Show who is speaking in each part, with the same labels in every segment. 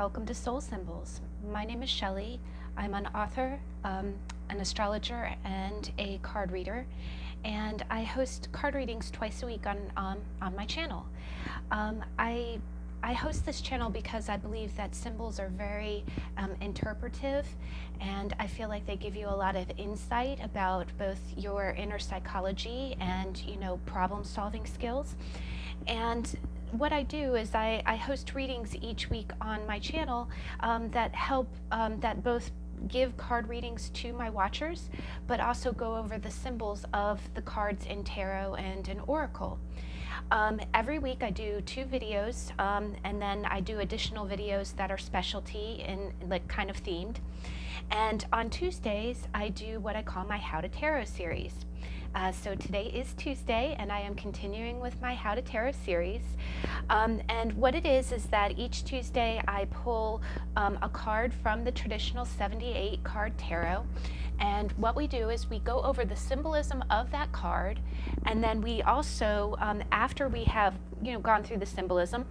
Speaker 1: welcome to Soul Symbols. My name is Shelley. I'm an author, an astrologer, and a card reader, and I host card readings twice a week on my channel. I host this channel because I believe that symbols are very interpretive, and I feel like they give you a lot of insight about both your inner psychology and, problem-solving skills. And what I do is I host readings each week on my channel that help, that both give card readings to my watchers, but also go over the symbols of the cards in tarot and in oracle. Every week I do 2 videos, and then I do additional videos that are specialty and kind of themed. And on Tuesdays I do what I call my How to Tarot series. So today is Tuesday, and I am continuing with my How to Tarot series. And what it is that each Tuesday I pull a card from the traditional 78 card tarot. And what we do is we go over the symbolism of that card, and then we also, after we have gone through the symbolism,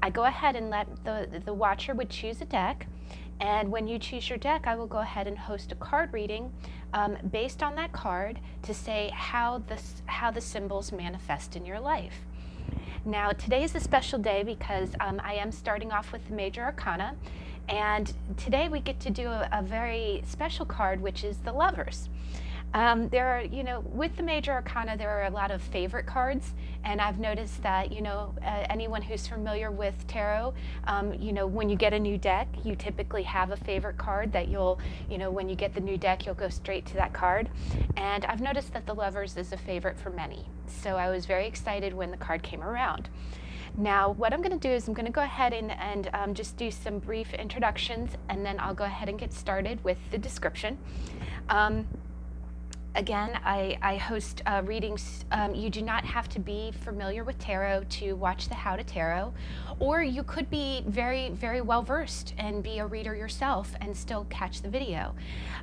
Speaker 1: I go ahead and let the watcher would choose a deck. And when you choose your deck, I will go ahead and host a card reading based on that card to say how the symbols manifest in your life. Now, today is a special day because I am starting off with the Major Arcana, and today we get to do a very special card, which is the Lovers. There are, with the Major Arcana, there are a lot of favorite cards, and I've noticed that, anyone who's familiar with tarot, when you get a new deck, you typically have a favorite card that you'll, when you get the new deck, you'll go straight to that card. And I've noticed that the Lovers is a favorite for many. So I was very excited when the card came around. Now, what I'm going to do is I'm going to go ahead and just do some brief introductions, and then I'll go ahead and get started with the description. Again, I host readings. You do not have to be familiar with tarot to watch the How to Tarot, or you could be very, very well versed and be a reader yourself and still catch the video.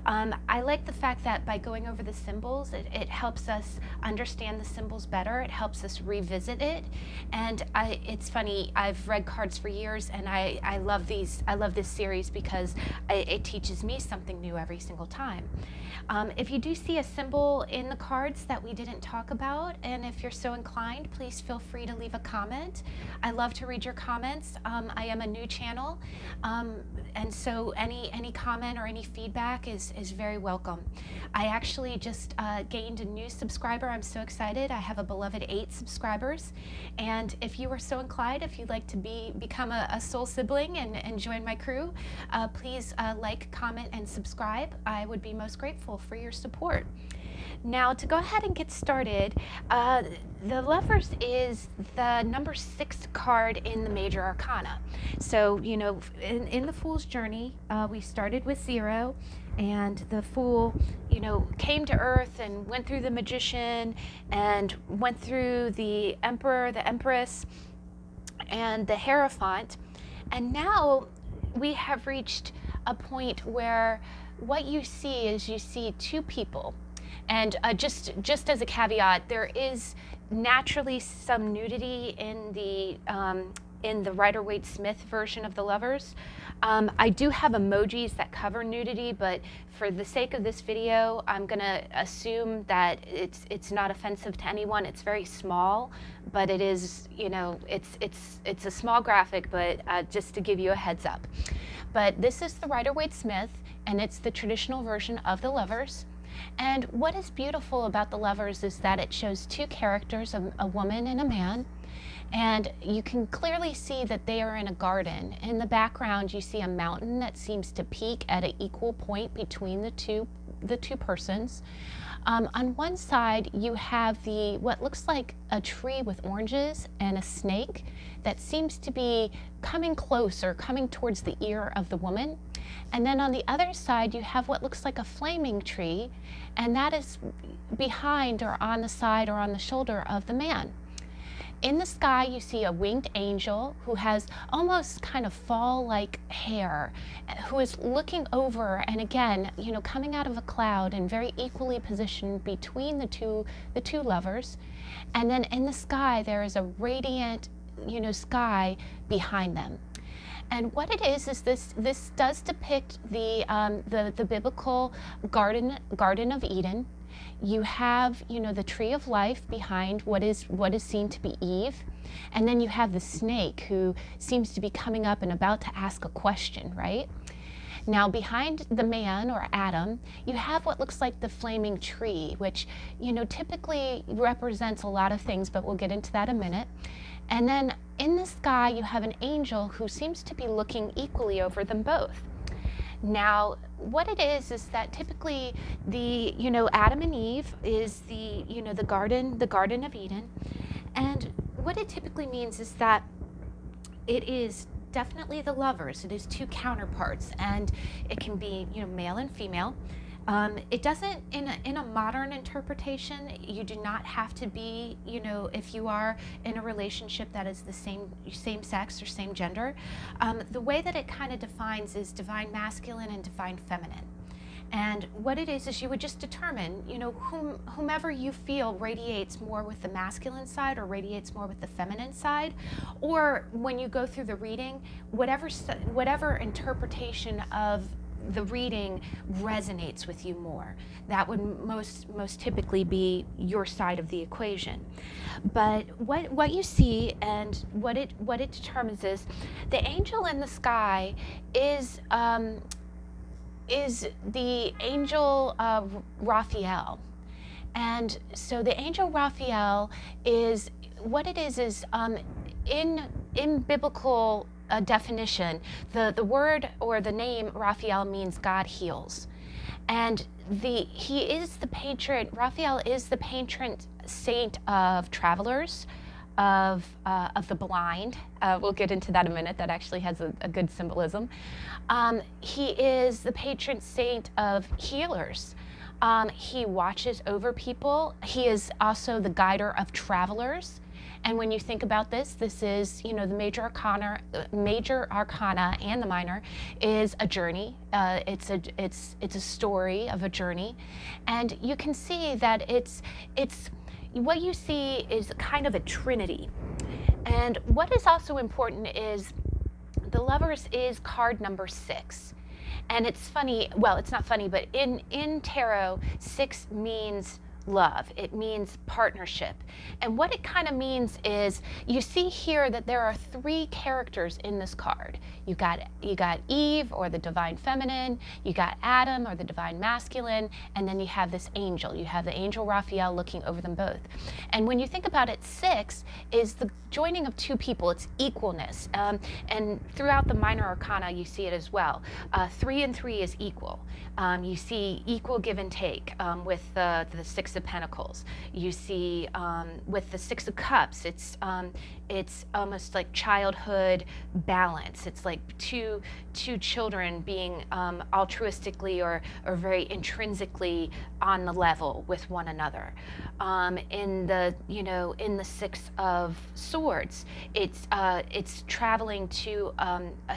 Speaker 1: I like the fact that by going over the symbols, it helps us understand the symbols better. It helps us revisit it. And it's funny, I've read cards for years, and I love these. I love this series because it teaches me something new every single time. If you do see a symbol in the cards that we didn't talk about, and if you're so inclined, please feel free to leave a comment. I love to read your comments. I am a new channel, and so any comment or any feedback is very welcome. I actually just gained a new subscriber. I'm so excited. I have a beloved 8 subscribers, and if you are so inclined, if you'd like to become a soul sibling and join my crew, please like, comment, and subscribe. I would be most grateful for your support. Now, to go ahead and get started, the Lovers is the number 6 card in the Major Arcana. So, in the Fool's journey, we started with 0, and the Fool, came to Earth and went through the Magician and went through the Emperor, the Empress, and the Hierophant. And now we have reached a point where what you see is you see 2 people. And just as a caveat, there is naturally some nudity in the Rider-Waite-Smith version of the Lovers. I do have emojis that cover nudity, but for the sake of this video, I'm gonna assume that it's not offensive to anyone. It's very small, but it is, it's a small graphic, but just to give you a heads up. But this is the Rider-Waite-Smith, and it's the traditional version of the Lovers. And what is beautiful about the Lovers is that it shows 2 characters, a woman and a man, and you can clearly see that they are in a garden. In the background, you see a mountain that seems to peak at an equal point between the two persons. On one side, you have what looks like a tree with oranges and a snake that seems to be coming closer, coming towards the ear of the woman. And then on the other side, you have what looks like a flaming tree, and that is behind or on the side or on the shoulder of the man. In the sky, you see a winged angel who has almost kind of fall-like hair, who is looking over, and again, coming out of a cloud and very equally positioned between the two lovers. And then in the sky, there is a radiant, sky behind them. And what it is this does depict the biblical Garden of Eden. You have, you know, the tree of life behind what is seen to be Eve, and then you have the snake who seems to be coming up and about to ask a question, right? Now behind the man, or Adam, you have what looks like the flaming tree, which, you know, typically represents a lot of things, but we'll get into that in a minute. And then in the sky you have an angel who seems to be looking equally over them both. Now, what it is that typically the, you know, Adam and Eve is the, you know, the Garden of Eden. And what it typically means is that it is definitely the lovers. It is two counterparts, and it can be, you know, male and female. It doesn't, in a modern interpretation, you do not have to be, you know, if you are in a relationship that is the same sex or same gender. The way that it kind of defines is divine masculine and divine feminine. And what it is you would just determine, you know, whomever you feel radiates more with the masculine side or radiates more with the feminine side, or when you go through the reading, whatever interpretation of the reading resonates with you more. That would most typically be your side of the equation. But what you see and what it determines is the angel in the sky is the angel Raphael. And so the angel Raphael is, what it is in biblical definition, the word or the name Raphael means God heals. And he is the patron, Raphael is the patron saint of travelers, of the blind. We'll get into that in a minute. That actually has a good symbolism. He is the patron saint of healers. He watches over people. He is also the guider of travelers. And when you think about this is, you know, the major arcana and the minor is a journey. It's a story of a journey, and you can see that it's what you see is kind of a trinity. And what is also important is the Lovers is card number 6. And it's funny, well, it's not funny, but in tarot, 6 means love. It means partnership. And what it kind of means is, you see here that there are 3 characters in this card. You got Eve, or the divine feminine, you got Adam, or the divine masculine, and then you have this angel. You have the angel Raphael looking over them both. And when you think about it, 6 is the joining of 2 people. It's equalness. And throughout the minor arcana, you see it as well. 3 and 3 is equal. You see equal give and take with the 6 of Pentacles. You see with the 6 of Cups, it's almost like childhood balance. It's like two children being altruistically or very intrinsically on the level with one another. In the 6 of Swords, it's traveling to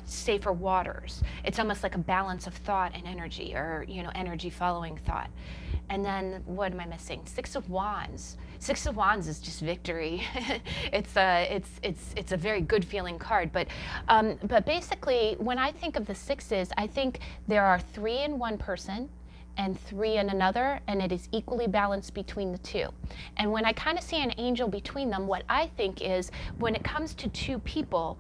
Speaker 1: safer waters. It's almost like a balance of thought and energy, or, you know, energy following thought. And then what am I missing? 6 of Wands. 6 of Wands is just victory. It's a very good feeling card. But basically, when I think of the 6s, I think there are 3 in one person and 3 in another, and it is equally balanced between the 2. And when I kind of see an angel between them, what I think is, when it comes to 2 people,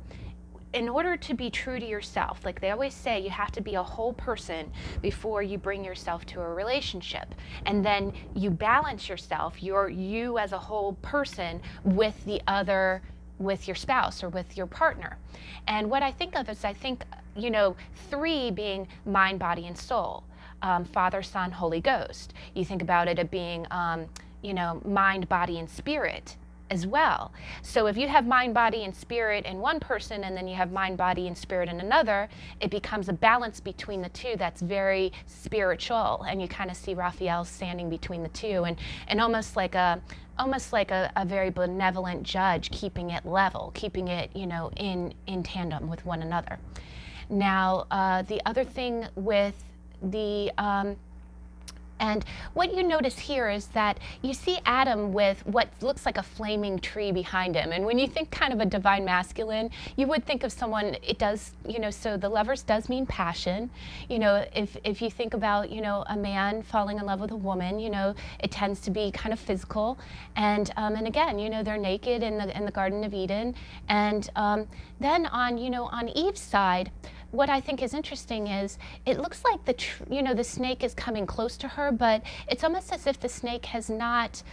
Speaker 1: in order to be true to yourself, like they always say, you have to be a whole person before you bring yourself to a relationship. And then you balance yourself, you as a whole person, with the other, with your spouse or with your partner. And what I think of is, you know, 3 being mind, body, and soul. Father, Son, Holy Ghost. You think about it as being, you know, mind, body, and spirit as well. So if you have mind, body, and spirit in one person, and then you have mind, body, and spirit in another, it becomes a balance between the 2 that's very spiritual. And you kind of see Raphael standing between the 2, and almost like a very benevolent judge, keeping it level, keeping it, you know, in tandem with one another. Now, the other thing with the And what you notice here is that you see Adam with what looks like a flaming tree behind him. And when you think kind of a divine masculine, you would think of someone, it does, so the Lovers does mean passion. If you think about, a man falling in love with a woman, it tends to be kind of physical. And again, they're naked in the Garden of Eden. And then on Eve's side, what I think is interesting is it looks like the snake is coming close to her, but it's almost as if the snake has not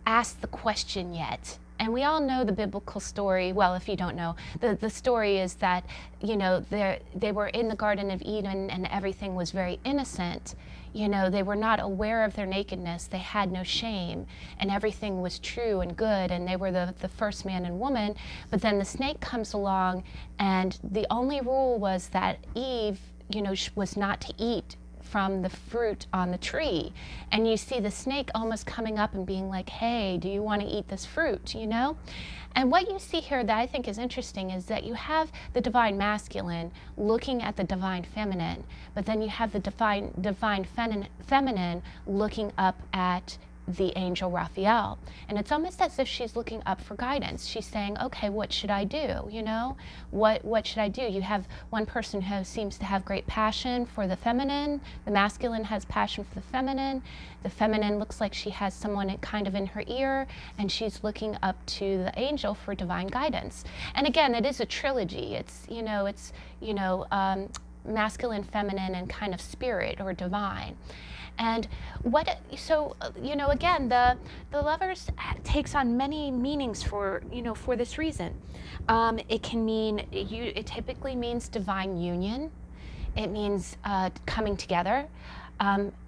Speaker 1: asked the question yet. And we all know the biblical story. Well, if you don't know, the story is that, they were in the Garden of Eden and everything was very innocent. They were not aware of their nakedness. They had no shame, and everything was true and good, and they were the first man and woman. But then the snake comes along, and the only rule was that Eve, was not to eat from the fruit on the tree. And you see the snake almost coming up and being like, hey, do you want to eat this fruit, And what you see here that I think is interesting is that you have the divine masculine looking at the divine feminine, but then you have the divine feminine looking up at the angel Raphael. And it's almost as if she's looking up for guidance. She's saying, okay, what should I do? What should I do? You have one person who seems to have great passion for the feminine. The masculine has passion for the feminine. The feminine looks like she has someone kind of in her ear, and she's looking up to the angel for divine guidance. And again, it is a trilogy. It's masculine, feminine, and kind of spirit or divine. And again, the Lovers takes on many meanings for this reason. It typically means divine union. It means coming together.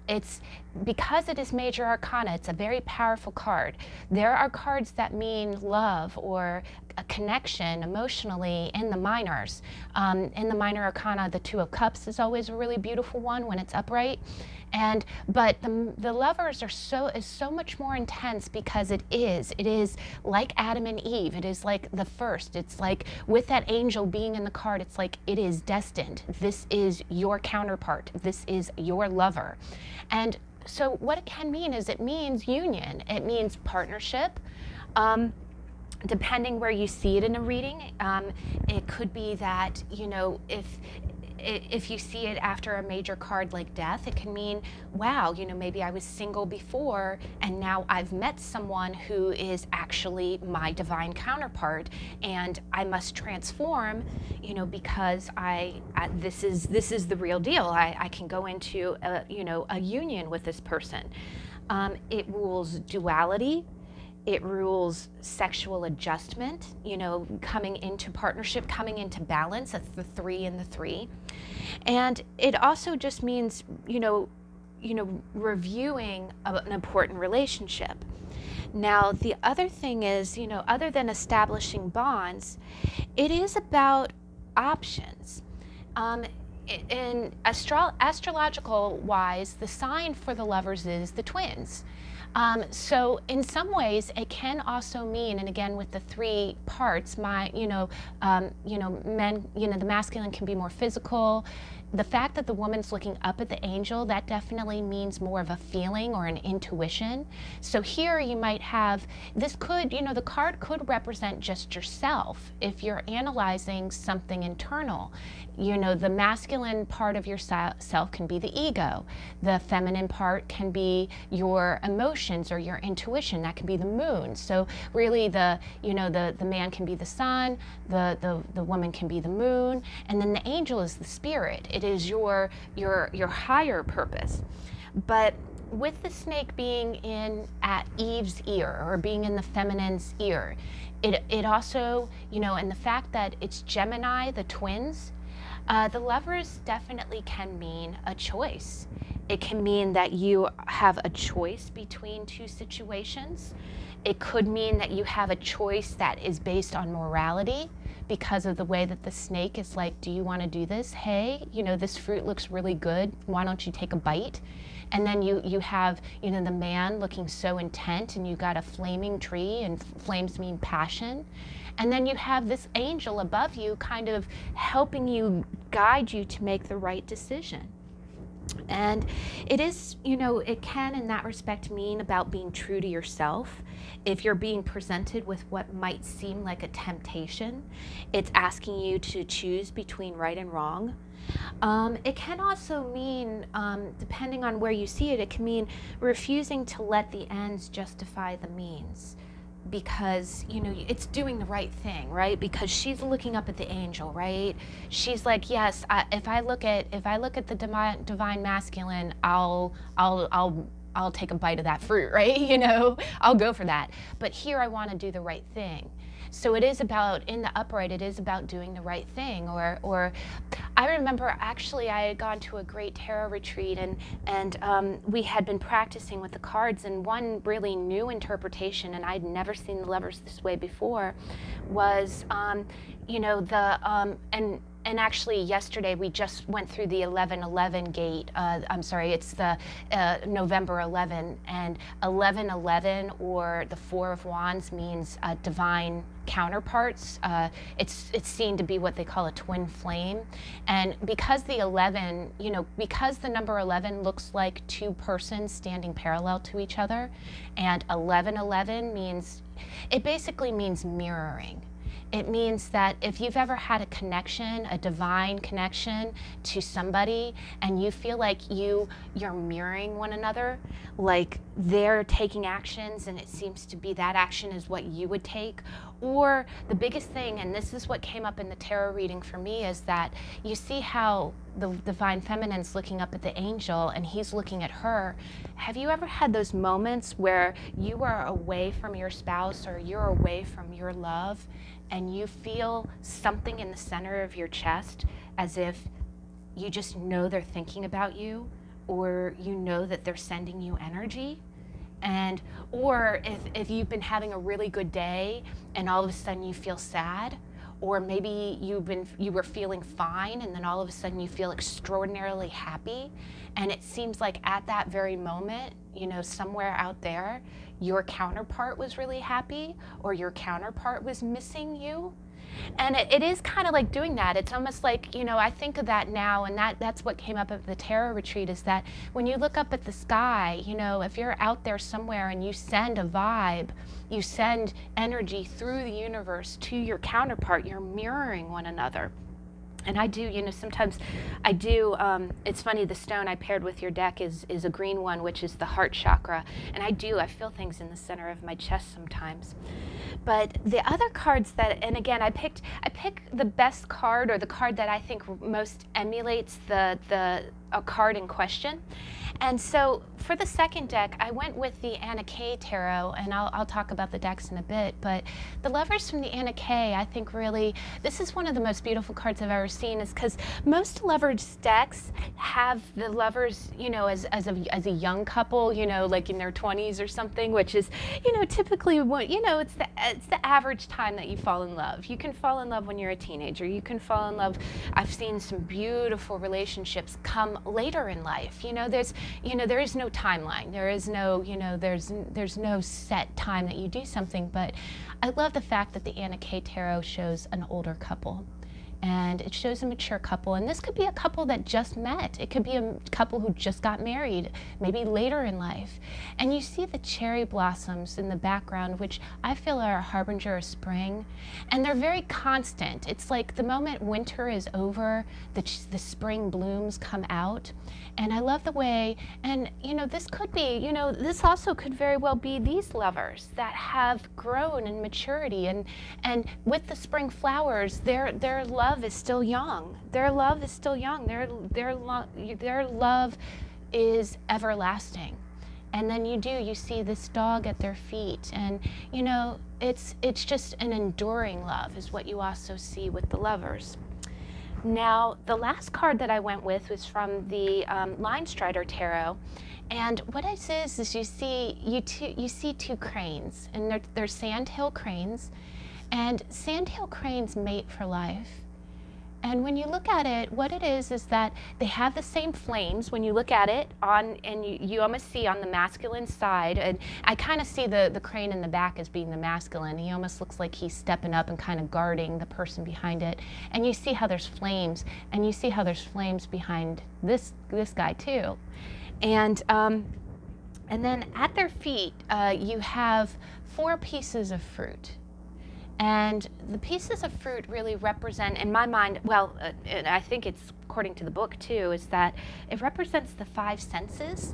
Speaker 1: It's because it is Major Arcana, it's a very powerful card. There are cards that mean love or a connection emotionally in the minors. In the Minor Arcana, the Two of Cups is always a really beautiful one when it's upright. But the Lovers is so much more intense because it is like Adam and Eve. It is like the first. It's like with that angel being in the card, it's like it is destined. This is your counterpart. This is your lover. And so what it can mean is it means union. It means partnership. Depending where you see it in a reading, it could be that, if you see it after a major card like death, it can mean, wow, maybe I was single before and now I've met someone who is actually my divine counterpart, and I must transform, because this is the real deal. I can go into a union with this person. It rules duality. It rules sexual adjustment, coming into partnership, coming into balance. That's the 3 and the 3. And it also just means, reviewing an important relationship. Now, the other thing is, other than establishing bonds, it is about options. In astrological wise, the sign for the Lovers is the twins. So in some ways, it can also mean, and again with the 3 parts, men, the masculine can be more physical. The fact that the woman's looking up at the angel, that definitely means more of a feeling or an intuition. So here you might have, this could, the card could represent just yourself if you're analyzing something internal. The masculine part of yourself can be the ego. The feminine part can be your emotions or your intuition. That can be the moon. So really the man can be the sun, the woman can be the moon, and then the angel is the spirit. It is your higher purpose. But with the snake being at Eve's ear or being in the feminine's ear, it also, and the fact that it's Gemini, the twins, the Lovers definitely can mean a choice. It can mean that you have a choice between 2 situations. It could mean that you have a choice that is based on morality because of the way that the snake is like, do you want to do this? Hey, this fruit looks really good. Why don't you take a bite? And then you have, the man looking so intent, and you got a flaming tree, and flames mean passion. And then you have this angel above you kind of helping you, guide you to make the right decision. And it is, it can in that respect mean about being true to yourself. If you're being presented with what might seem like a temptation, it's asking you to choose between right and wrong. It can also mean, depending on where you see it, it can mean refusing to let the ends justify the means. Because it's doing the right thing, right? Because she's looking up at the angel, right? She's like, yes, if I look at the divine masculine, I'll take a bite of that fruit, right? I'll go for that. But here I want to do the right thing. So it is about, in the upright, it is about doing the right thing. Or I remember actually I had gone to a great tarot retreat, and we had been practicing with the cards, and one really new interpretation, and I'd never seen the Lovers this way before, was and actually yesterday we just went through the 11:11 gate. I'm sorry, it's the November 11, and 11:11, or the Four of Wands, means divine counterparts. It's seen to be what they call a twin flame, and because the 11, because the number 11 looks like two persons standing parallel to each other, and 11:11 it basically means mirroring. It means that if you've ever had a connection, a divine connection to somebody, and you feel like you're mirroring one another, like they're taking actions and it seems to be that action is what you would take. Or the biggest thing, and this is what came up in the tarot reading for me, is that you see how the divine feminine's looking up at the angel and he's looking at her. Have you ever had those moments where you are away from your spouse or you're away from your love, and you feel something in the center of your chest, as if you just know they're thinking about you, or that they're sending you energy? Or if you've been having a really good day and all of a sudden you feel sad, or maybe you were feeling fine and then all of a sudden you feel extraordinarily happy, and it seems like at that very moment, somewhere out there, your counterpart was really happy, or your counterpart was missing you. And it is kind of like doing that. It's almost like, I think of that now, and that's what came up at the tarot retreat, is that when you look up at the sky, if you're out there somewhere and you send a vibe, you send energy through the universe to your counterpart, you're mirroring one another. And I do, sometimes I do, it's funny, the stone I paired with your deck is a green one, which is the heart chakra. And I feel things in the center of my chest sometimes. But the other cards and again, I pick the best card, or the card that I think most emulates a card in question. And so for the second deck, I went with the Anna K Tarot, and I'll talk about the decks in a bit, but the Lovers from the Anna K, I think really, this is one of the most beautiful cards I've ever seen, is because most Lovers decks have the Lovers, as a young couple, like in their 20s or something, which is, typically what, it's the average time that you fall in love. You can fall in love when you're a teenager. You can fall in love. I've seen some beautiful relationships come later in life. There is no timeline. There is no, there's no set time that you do something. But I love the fact that the Anna K Tarot shows an older couple. And it shows a mature couple. And this could be a couple that just met. It could be a couple who just got married, maybe later in life. And you see the cherry blossoms in the background, which I feel are a harbinger of spring. And they're very constant. It's like the moment winter is over, the spring blooms come out. And I love the way, and this could be, this also could very well be these lovers that have grown in maturity, and with the spring flowers, their love is still young. Their love is still young. Their love is everlasting. And then you see this dog at their feet, and it's just an enduring love is what you also see with the Lovers. Now, the last card that I went with was from the Linestrider Tarot, and what it is you see two cranes, and they're sandhill cranes, and sandhill cranes mate for life. And when you look at it, what it is that they have the same flames. When you look at it on, and you almost see on the masculine side, and I kind of see the crane in the back as being the masculine. He almost looks like he's stepping up and kind of guarding the person behind it. And you see how there's flames, and you see how there's flames behind this guy too. And then at their feet, you have 4 pieces of fruit. And the pieces of fruit really represent, in my mind, well, and I think it's according to the book too, is that it represents the 5 senses.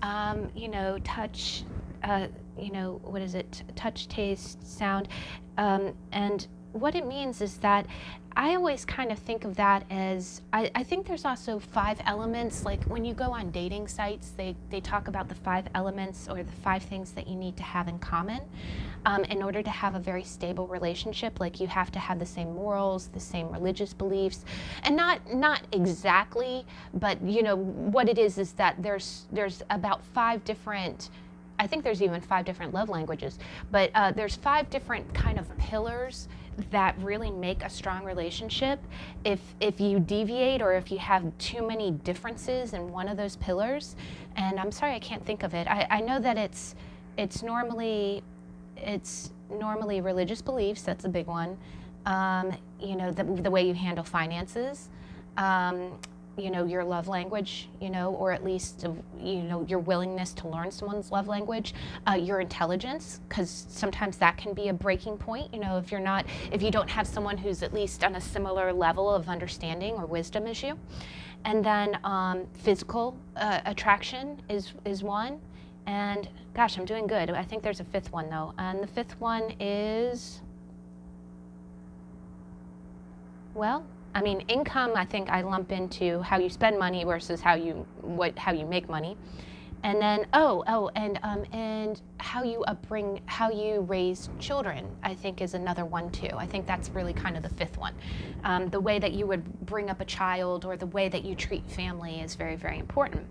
Speaker 1: Touch, what is it? Touch, taste, sound. And what it means is that I always kind of think of that as, I think there's also 5 elements. Like when you go on dating sites, they talk about the 5 elements, or the 5 things that you need to have in common in order to have a very stable relationship. Like you have to have the same morals, the same religious beliefs, and not exactly, but what it is that there's about 5 different, I think there's even 5 different love languages, but there's 5 different kind of pillars that really make a strong relationship. If you deviate, or if you have too many differences in one of those pillars, and I'm sorry I can't think of it. I know that it's normally religious beliefs. That's a big one. The way you handle finances. Your love language, or at least, your willingness to learn someone's love language, your intelligence, because sometimes that can be a breaking point, if you don't have someone who's at least on a similar level of understanding or wisdom as you. And then physical attraction is one. And gosh, I'm doing good. I think there's a 5th one though. And the 5th one is, well, income, I think I lump into how you spend money versus how you make money. And then, and how you raise children, I think is another one too. I think that's really kind of the 5th one. The way that you would bring up a child, or the way that you treat family, is very, very important.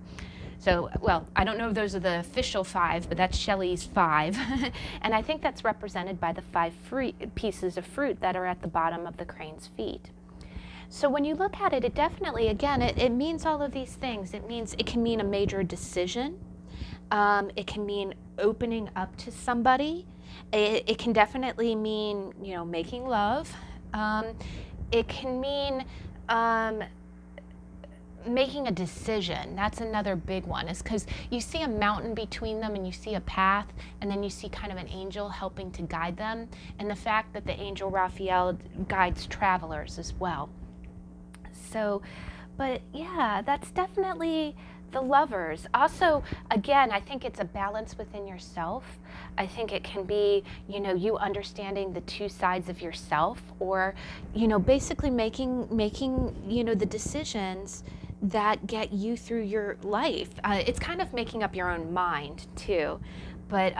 Speaker 1: So, well, I don't know if those are the official 5, but that's Shelley's 5. And I think that's represented by the 5 pieces of fruit that are at the bottom of the crane's feet. So when you look at it, it definitely, again, it means all of these things. It can mean a major decision. It can mean opening up to somebody. It can definitely mean, making love. It can mean making a decision. That's another big one, is because you see a mountain between them, and you see a path, and then you see kind of an angel helping to guide them, and the fact that the angel Raphael guides travelers as well. So, but yeah, that's definitely the Lovers. Also, again, I think it's a balance within yourself. I think it can be, you understanding the 2 sides of yourself, or, basically making, the decisions that get you through your life. It's kind of making up your own mind too. But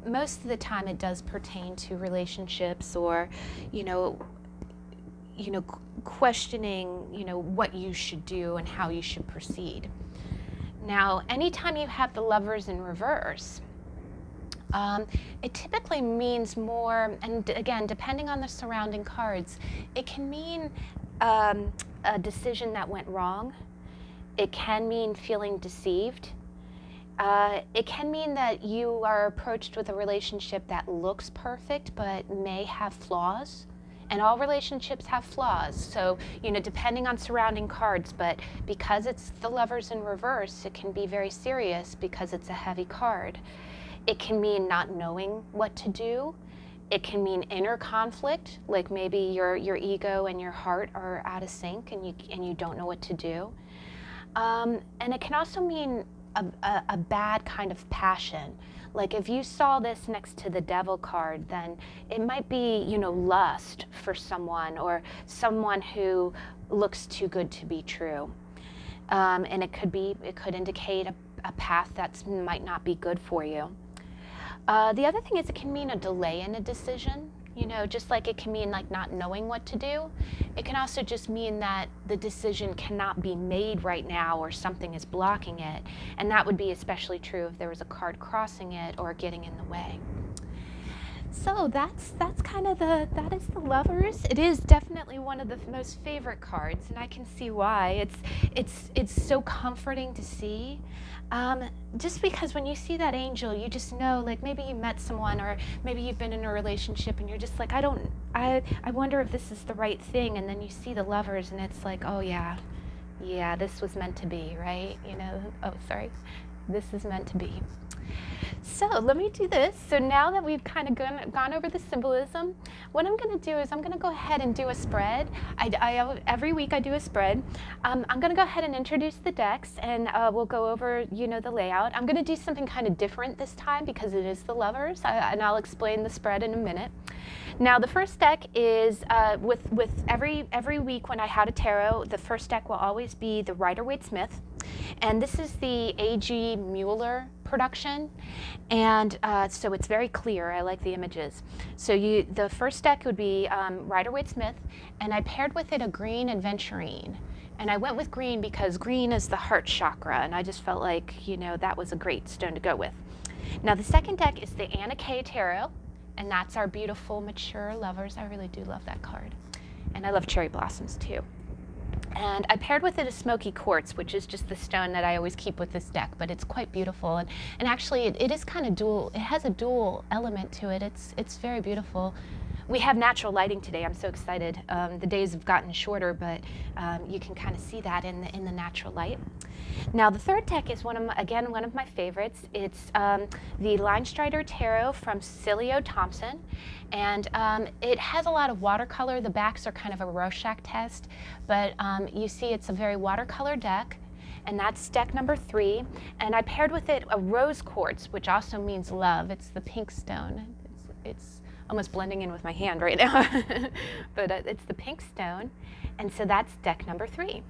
Speaker 1: most of the time it does pertain to relationships, or, questioning, what you should do and how you should proceed. Now, anytime you have the Lovers in reverse, it typically means more, and again, depending on the surrounding cards, it can mean a decision that went wrong. It can mean feeling deceived. It can mean that you are approached with a relationship that looks perfect but may have flaws. And all relationships have flaws. So, depending on surrounding cards, but because it's the Lovers in reverse, it can be very serious because it's a heavy card. It can mean not knowing what to do. It can mean inner conflict, like maybe your ego and your heart are out of sync, and you don't know what to do. And it can also mean a bad kind of passion. Like if you saw this next to the Devil card, then it might be, lust for someone, or someone who looks too good to be true. And it could indicate a path that might not be good for you. The other thing is, it can mean a delay in a decision. Just like it can mean like not knowing what to do, it can also just mean that the decision cannot be made right now, or something is blocking it. And that would be especially true if there was a card crossing it or getting in the way. So that's kind of that is the Lovers. It is definitely one of the most favorite cards, and I can see why. It's so comforting to see. Just because when you see that angel, you just know, like, maybe you met someone, or maybe you've been in a relationship and you're just like, I wonder if this is the right thing, and then you see the Lovers and it's like, oh yeah, this was meant to be, right? You know, oh sorry, this is meant to be. So let me do this. So now that we've kind of gone over the symbolism, what I'm going to do is I'm going to go ahead and do a spread. Every week I do a spread. I'm going to go ahead and introduce the decks, and we'll go over, you know, the layout. I'm going to do something kind of different this time because it is the Lovers, and I'll explain the spread in a minute. Now the first deck is with every week when I How to Tarot, the first deck will always be the Rider-Waite-Smith, and this is the A.G. Mueller production, and so it's very clear. I like the images. So the first deck would be Rider-Waite-Smith, and I paired with it a green aventurine. And I went with green because green is the heart chakra, and I just felt like, you know, that was a great stone to go with. Now the second deck is the Anna K Tarot, and that's our beautiful mature Lovers. I really do love that card, and I love cherry blossoms too. And I paired with it a smoky quartz, which is just the stone that I always keep with this deck, but it's quite beautiful. And actually it is kind of dual. It has a dual element to it. It's very beautiful. We have natural lighting today. I'm so excited. The days have gotten shorter, but you can kind of see that in the natural light. Now the third deck is one of my favorites. It's the Linestrider Tarot from Siolo, Thompson, and it has a lot of watercolor. The backs are kind of a Rorschach test, but you see it's a very watercolor deck, and that's deck number 3. And I paired with it a rose quartz, which also means love. It's the pink stone. It's almost blending in with my hand right now, but it's the pink stone, and so that's deck number 3.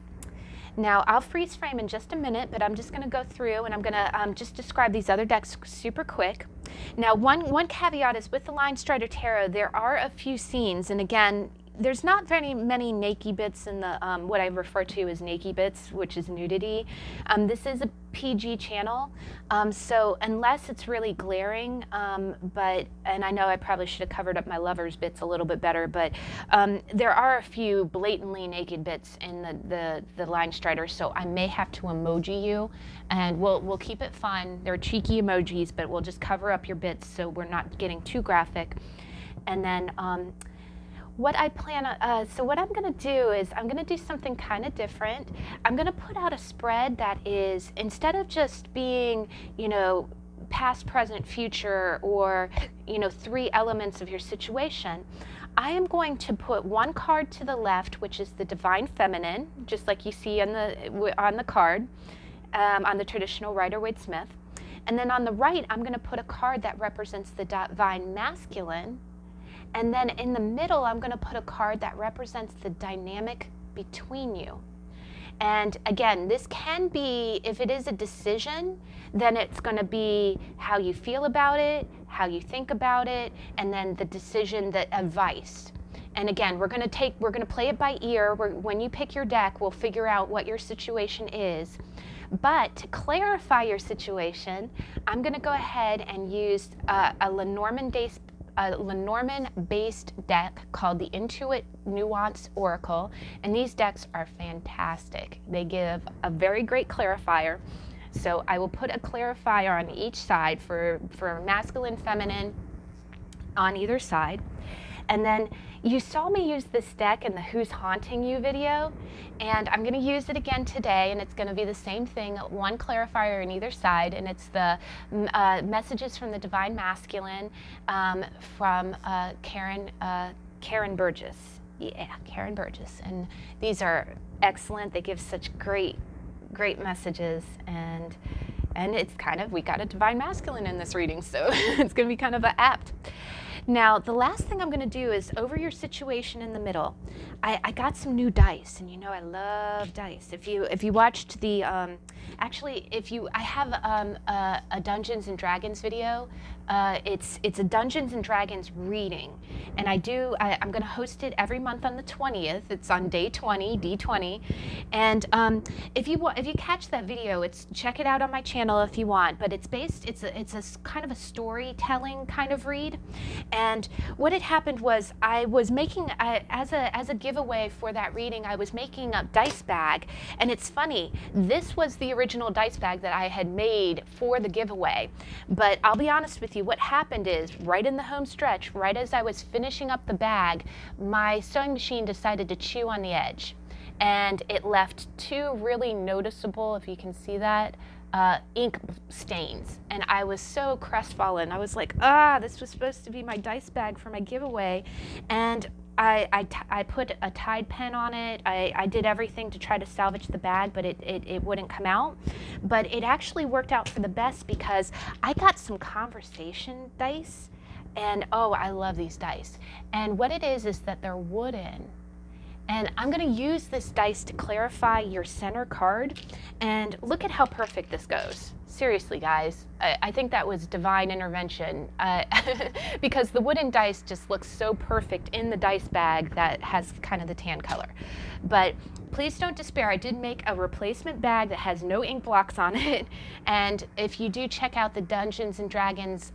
Speaker 1: Now I'll freeze frame in just a minute, but I'm just going to go through and I'm going to just describe these other decks super quick. Now one caveat is with the Linestrider Tarot, there are a few scenes, and again, there's not very many naked bits in the what I refer to as naked bits, which is nudity. This is a PG channel, so unless it's really glaring, and I know I probably should have covered up my Lovers bits a little bit better, but there are a few blatantly naked bits in the Linestrider, so I may have to emoji you, and we'll keep it fun. They're cheeky emojis, but we'll just cover up your bits so we're not getting too graphic. And then what I'm going to do is I'm going to do something kind of different. I'm going to put out a spread that is, instead of just being, you know, past, present, future, or, you know, 3 elements of your situation, I am going to put one card to the left, which is the Divine Feminine, just like you see on the card, on the traditional Rider-Waite-Smith. And then on the right, I'm going to put a card that represents the Divine Masculine. And then in the middle, I'm going to put a card that represents the dynamic between you. And again, this can be, if it is a decision, then it's going to be how you feel about it, how you think about it, and then the decision, the advice. And again, we're going to play it by ear. When you pick your deck, we'll figure out what your situation is. But to clarify your situation, I'm going to go ahead and use a Lenormand-based deck called the Intuit Nuance Oracle, and these decks are fantastic. They give a very great clarifier. So I will put a clarifier on each side for masculine, feminine on either side. And then you saw me use this deck in the Who's Haunting You video, and I'm going to use it again today, and it's going to be the same thing, one clarifier on either side, and it's the messages from the Divine Masculine from Karen Burgess. Yeah, Karen Burgess. And these are excellent. They give such great messages, and it's kind of, we got a Divine Masculine in this reading, so it's going to be kind of apt. Now, the last thing I'm going to do is over your situation in the middle. I got some new dice, and you know I love dice. If you watched the, I have a Dungeons and Dragons video It's a Dungeons and Dragons reading, and I'm going to host it every month on the 20th. It's on day 20, D20, and if you catch that video, check it out on my channel if you want. But it's a kind of a storytelling kind of read, and what had happened was I was making as a giveaway for that reading, I was making a dice bag, and it's funny. This was the original dice bag that I had made for the giveaway, but I'll be honest with you. What happened is, right in the home stretch, right as I was finishing up the bag, my sewing machine decided to chew on the edge, and it left two really noticeable, if you can see that, ink stains. And I was so crestfallen. I was like, this was supposed to be my dice bag for my giveaway. And I put a Tide pen on it. I did everything to try to salvage the bag, but it wouldn't come out. But it actually worked out for the best because I got some conversation dice, and oh, I love these dice. And what it is that they're wooden. And I'm going to use this dice to clarify your center card. And look at how perfect this goes. Seriously, guys, I think that was divine intervention because the wooden dice just looks so perfect in the dice bag that has kind of the tan color. But please don't despair. I did make a replacement bag that has no ink blocks on it. And if you do check out the Dungeons and Dragons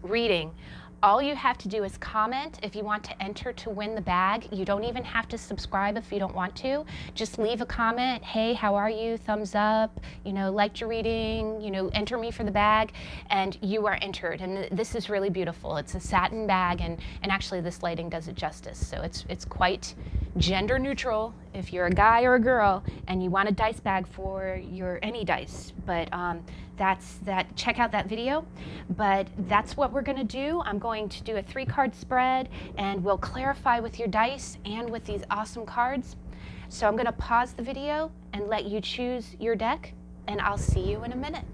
Speaker 1: reading, all you have to do is comment if you want to enter to win the bag. You don't even have to subscribe if you don't want to. Just leave a comment. Hey, how are you? Thumbs up. Liked your reading. Enter me for the bag, and you are entered. And this is really beautiful. It's a satin bag, and actually this lighting does it justice. So it's quite gender neutral if you're a guy or a girl and you want a dice bag for your any dice. But check out that video. But that's what we're going to do. I'm going to do a 3-card spread, and we'll clarify with your dice and with these awesome cards. So I'm going to pause the video and let you choose your deck, and I'll see you in a minute.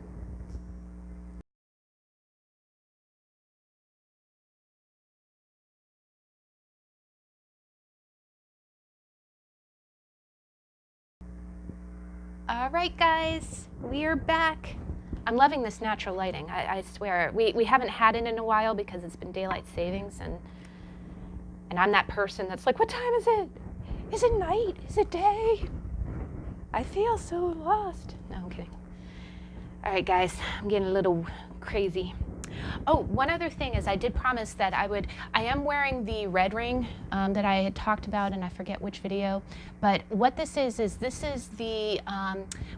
Speaker 1: All right, guys, we are back. I'm loving this natural lighting. I swear. We haven't had it in a while because it's been daylight savings, and I'm that person that's like, what time is it? Is it night? Is it day? I feel so lost. No, I'm kidding. All right, guys, I'm getting a little crazy. Oh, one other thing is I did promise that I am wearing the red ring that I had talked about, and I forget which video, but what this is the,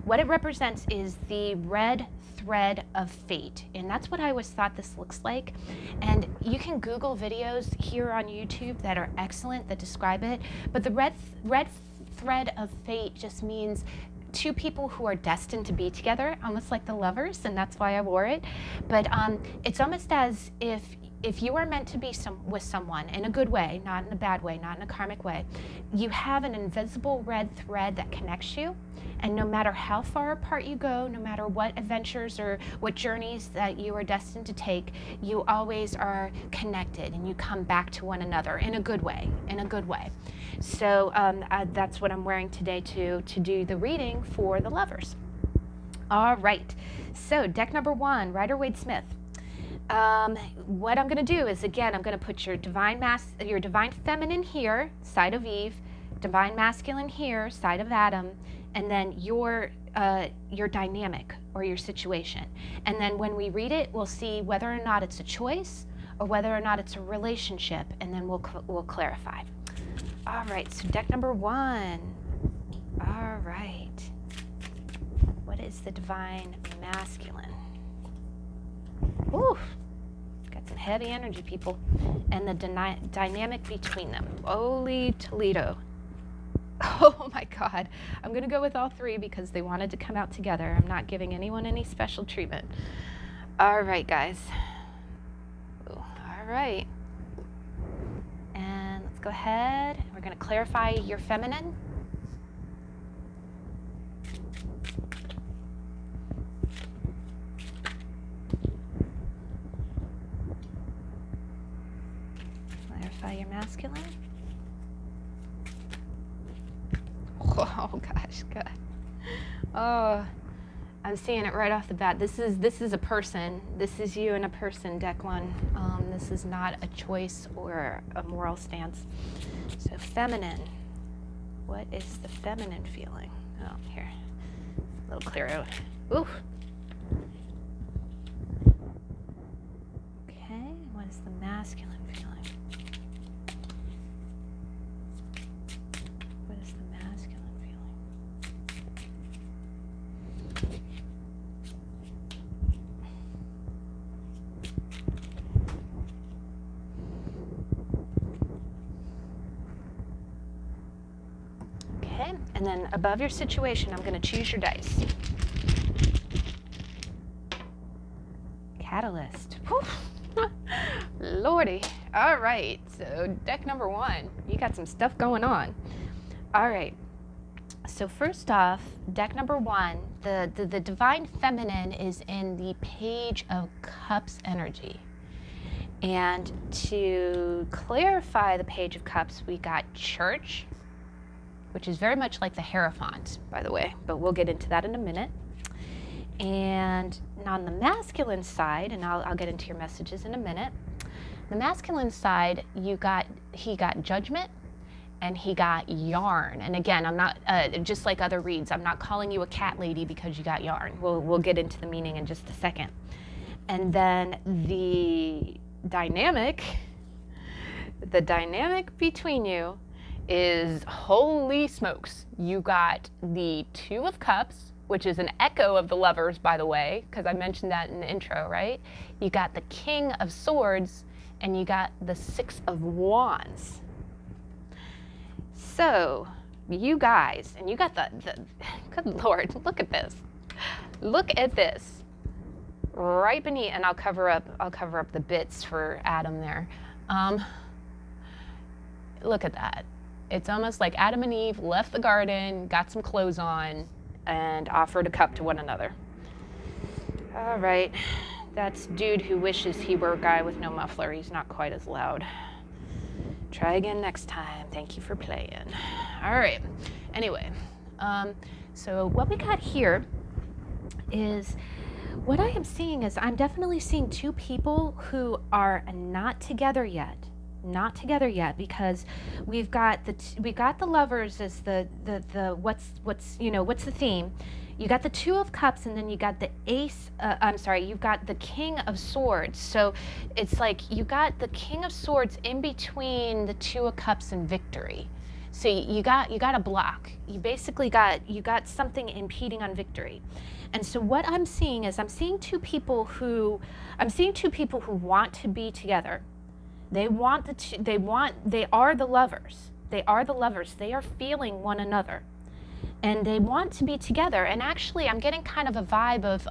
Speaker 1: what it represents is the red thread of fate, and that's what I always thought this looks like. And you can Google videos here on YouTube that are excellent that describe it, but the red thread of fate just means two people who are destined to be together, almost like the lovers, and that's why I wore it. But it's almost as if you are meant to be with someone in a good way, not in a bad way, not in a karmic way, you have an invisible red thread that connects you. And no matter how far apart you go, no matter what adventures or what journeys that you are destined to take, you always are connected, and you come back to one another in a good way, So that's what I'm wearing today to do the reading for the lovers. All right, so deck number 1, Rider-Waite Smith. What I'm going to do is, again, I'm going to put your divine feminine here, side of Eve, divine masculine here, side of Adam, and then your dynamic or your situation. And then when we read it, we'll see whether or not it's a choice or whether or not it's a relationship, and then we'll clarify. All right, so deck number 1. All right. What is the divine masculine? Ooh, got some heavy energy, people. And the dynamic between them. Holy Toledo. Oh my God. I'm going to go with all 3 because they wanted to come out together. I'm not giving anyone any special treatment. All right, guys. Ooh, all right. And let's go ahead. We're going to clarify your feminine. Clarify your masculine. Oh gosh, God. Oh, I'm seeing it right off the bat. This is a person. This is you and a person, deck one. This is not a choice or a moral stance. So feminine. What is the feminine feeling? Oh, here. A little clearer. Ooh. Okay, what is the masculine feeling? What is the masculine feeling? Okay, and then above your situation, I'm going to choose your dice. Catalyst. Whew. Lordy. All right, so deck number one. You got some stuff going on. All right. So first off, deck number one, the Divine Feminine is in the Page of Cups energy. And to clarify the Page of Cups, we got Church, which is very much like the Hierophant, by the way, but we'll get into that in a minute. And on the masculine side, and I'll get into your messages in a minute, the masculine side, he got Judgment, and he got Yarn. And again, I'm not, just like other reads, I'm not calling you a cat lady because you got yarn. We'll get into the meaning in just a second. And then the dynamic between you is, holy smokes, you got the Two of Cups, which is an echo of the Lovers, by the way, because I mentioned that in the intro, right? You got the King of Swords, and you got the Six of Wands. So, you guys, and you got the good Lord, look at this. Look at this. Right beneath, and I'll cover up the bits for Adam there. Look at that. It's almost like Adam and Eve left the garden, got some clothes on, and offered a cup to one another. All right, that's dude who wishes he were a guy with no muffler. He's not quite as loud. Try again next time. Thank you for playing. All right, anyway, so what we got here is, what I am seeing is, I'm definitely seeing two people who are not together yet. Not together yet, because we've got the Lovers as the what's the theme. You got the Two of Cups, and then you got the you've got the King of Swords. So it's like you got the King of Swords in between the Two of Cups and Victory. So you got a block. You basically got something impeding on victory. And so what I'm seeing is, I'm seeing two people who want to be together. They are the Lovers. They are the Lovers. They are feeling one another, and they want to be together. And actually, I'm getting kind of a vibe of,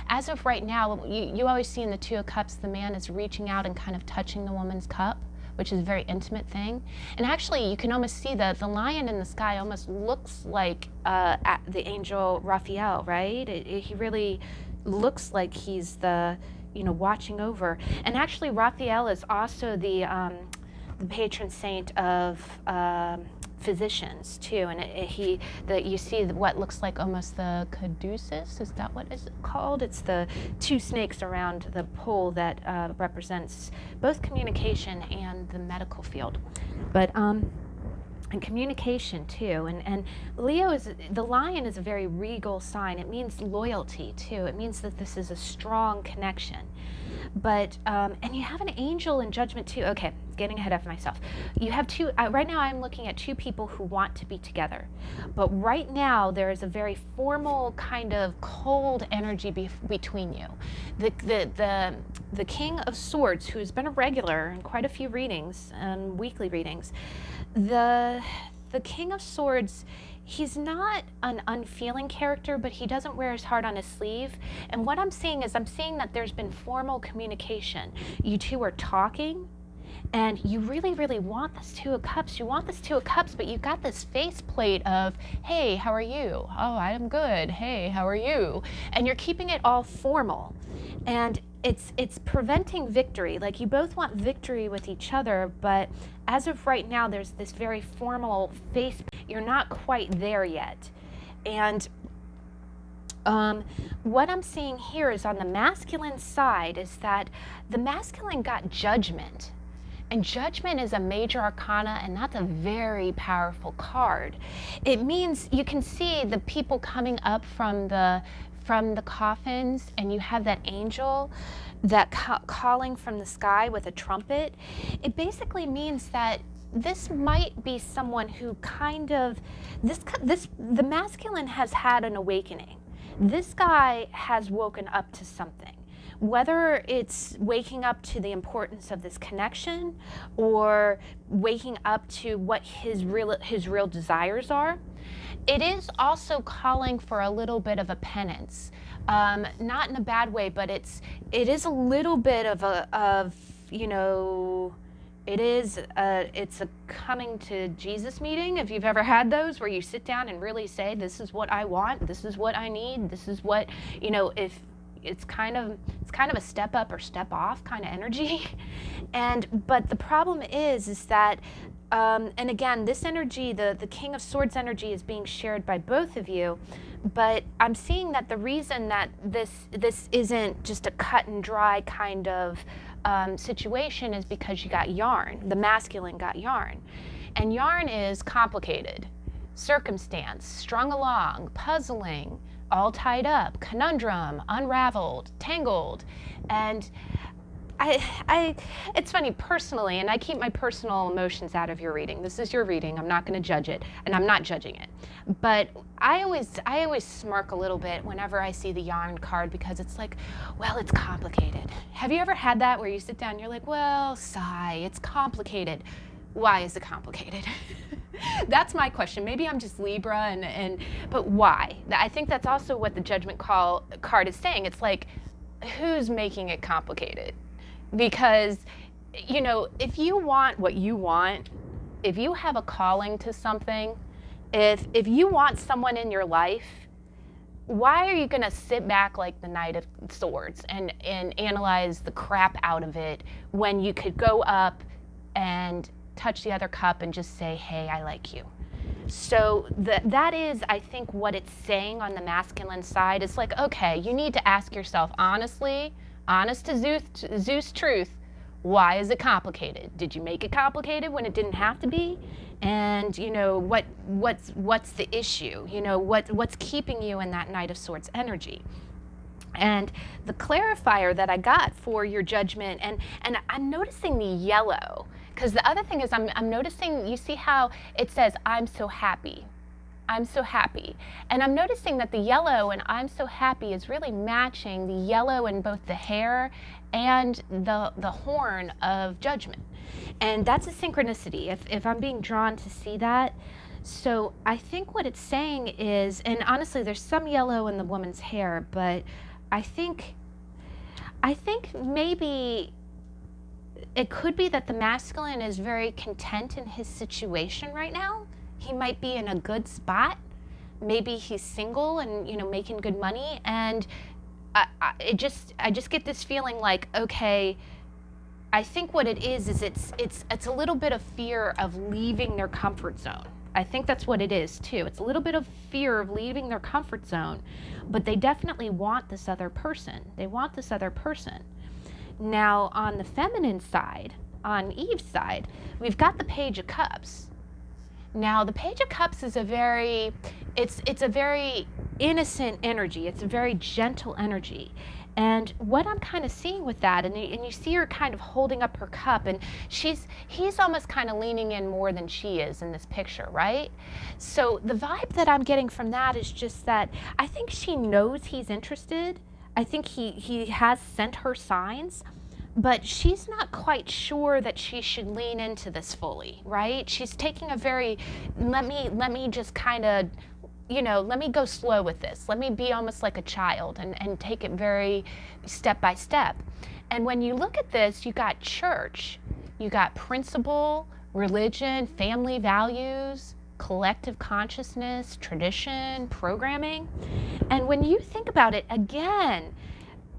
Speaker 1: as of right now, you always see in the Two of Cups, the man is reaching out and kind of touching the woman's cup, which is a very intimate thing. And actually, you can almost see the lion in the sky almost looks like the angel Raphael, right? He really looks like he's the, watching over. And actually, Raphael is also the patron saint of physicians too. And you see what looks like almost the caduceus. Is that what is called? It's the two snakes around the pole that represents both communication and the medical field. But and communication too. And Leo the lion is a very regal sign. It means loyalty too. It means that this is a strong connection. But and you have an angel in Judgment too. Okay, getting ahead of myself. You have two. Right now, I'm looking at two people who want to be together. But right now, there is a very formal kind of cold energy between you. The King of Swords, who has been a regular in quite a few readings and weekly readings. The King of Swords, he's not an unfeeling character, but he doesn't wear his heart on his sleeve. And what I'm seeing that there's been formal communication. You two are talking, and you really, really want this Two of Cups. You want this Two of Cups, but you've got this faceplate of, hey, how are you? Oh, I'm good. Hey, how are you? And you're keeping it all formal. And it's preventing victory. Like, you both want victory with each other, but as of right now, there's this very formal face. You're not quite there yet. And What I'm seeing here is on the masculine side is that the masculine got Judgment. And Judgment is a major arcana, and that's a very powerful card. It means you can see the people coming up from the coffins, and you have that angel that calling from the sky with a trumpet. It basically means that this might be someone who kind of the masculine has had an awakening. This guy has woken up to something. Whether it's waking up to the importance of this connection or waking up to what his real desires are, it is also calling for a little bit of a penance. Not in a bad way, but it is a little bit of it's a coming to Jesus meeting, if you've ever had those, where you sit down and really say, this is what I want, this is what I need, this is what, if it's kind of a step up or step off kind of energy. But the problem is that, and again, this energy, the King of Swords energy is being shared by both of you, but I'm seeing that the reason that this isn't just a cut and dry kind of situation is because you got yarn. The masculine got yarn. And yarn is complicated, circumstance, strung along, puzzling, all tied up, conundrum, unraveled, tangled. And it's funny personally, and I keep my personal emotions out of your reading. This is your reading. I'm not going to judge it, and I'm not judging it. But I always smirk a little bit whenever I see the yarn card, because it's like, well, it's complicated. Have you ever had that where you sit down and you're like, well, sigh, it's complicated. Why is it complicated? That's my question. Maybe I'm just Libra, but why? I think that's also what the Judgment card is saying. It's like, who's making it complicated? Because, if you want what you want, if you have a calling to something, if you want someone in your life, why are you going to sit back like the Knight of Swords and analyze the crap out of it when you could go up and touch the other cup and just say, hey, I like you? So that is, I think, what it's saying on the masculine side. It's like, okay, you need to ask yourself honestly, honest to Zeus truth, why is it complicated? Did you make it complicated when it didn't have to be? And what's the issue? What's keeping you in that Knight of Swords energy? And the clarifier that I got for your Judgment, and I'm noticing the yellow, because the other thing is I'm noticing, you see how it says, I'm so happy. I'm so happy. And I'm noticing that the yellow and I'm so happy is really matching the yellow in both the hair and the horn of Judgment. And that's a synchronicity, if I'm being drawn to see that. So I think what it's saying is, and honestly, there's some yellow in the woman's hair, but I think maybe it could be that the masculine is very content in his situation right now. He might be in a good spot. Maybe he's single and making good money. And I just get this feeling like, okay, I think what it is it's a little bit of fear of leaving their comfort zone. I think that's what it is too. It's a little bit of fear of leaving their comfort zone, but they definitely want this other person. They want this other person. Now, on the feminine side, on Eve's side, we've got the Page of Cups. Now, the Page of Cups is a very innocent energy. It's a very gentle energy. And what I'm kind of seeing with that, and you see her kind of holding up her cup, and he's almost kind of leaning in more than she is in this picture, right? So the vibe that I'm getting from that is just that I think she knows he's interested. I think he has sent her signs, but she's not quite sure that she should lean into this fully, right? She's taking a very, let me just kind of, let me go slow with this. Let me be almost like a child and take it very step by step. And when you look at this, you got church, you got principle, religion, family values, collective consciousness, tradition, programming. And when you think about it again,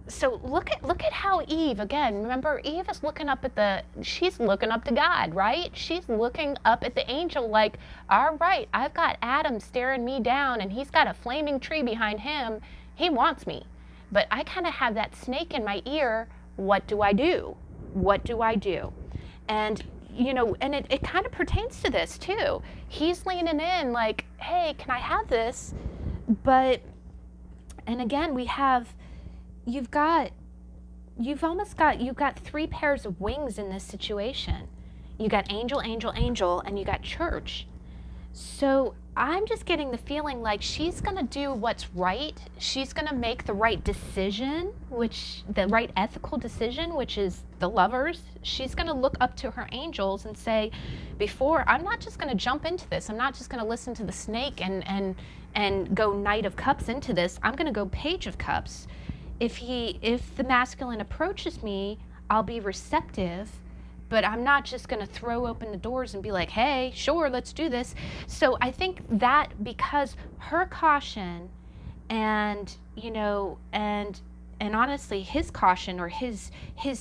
Speaker 1: so look at how Eve, again, remember Eve is looking up at she's looking up to God, right? She's looking up at the angel like, all right, I've got Adam staring me down and he's got a flaming tree behind him He wants me. But I kind of have that snake in my ear. What do I do? What do I do? And, you know, and it kind of pertains to this too. He's leaning in like, hey, can I have this? But, and again, you've got 3 pairs of wings in this situation. You got angel, angel, angel, and you got church. So I'm just getting the feeling like she's going to do what's right. She's going to make the right decision, the right ethical decision, which is the Lovers. She's going to look up to her angels and say, I'm not just going to jump into this. I'm not just going to listen to the snake and go Knight of Cups into this. I'm going to go Page of Cups. If the masculine approaches me, I'll be receptive. But I'm not just going to throw open the doors and be like, hey, sure, let's do this. So I think that because her caution and, you know, and honestly, his caution or his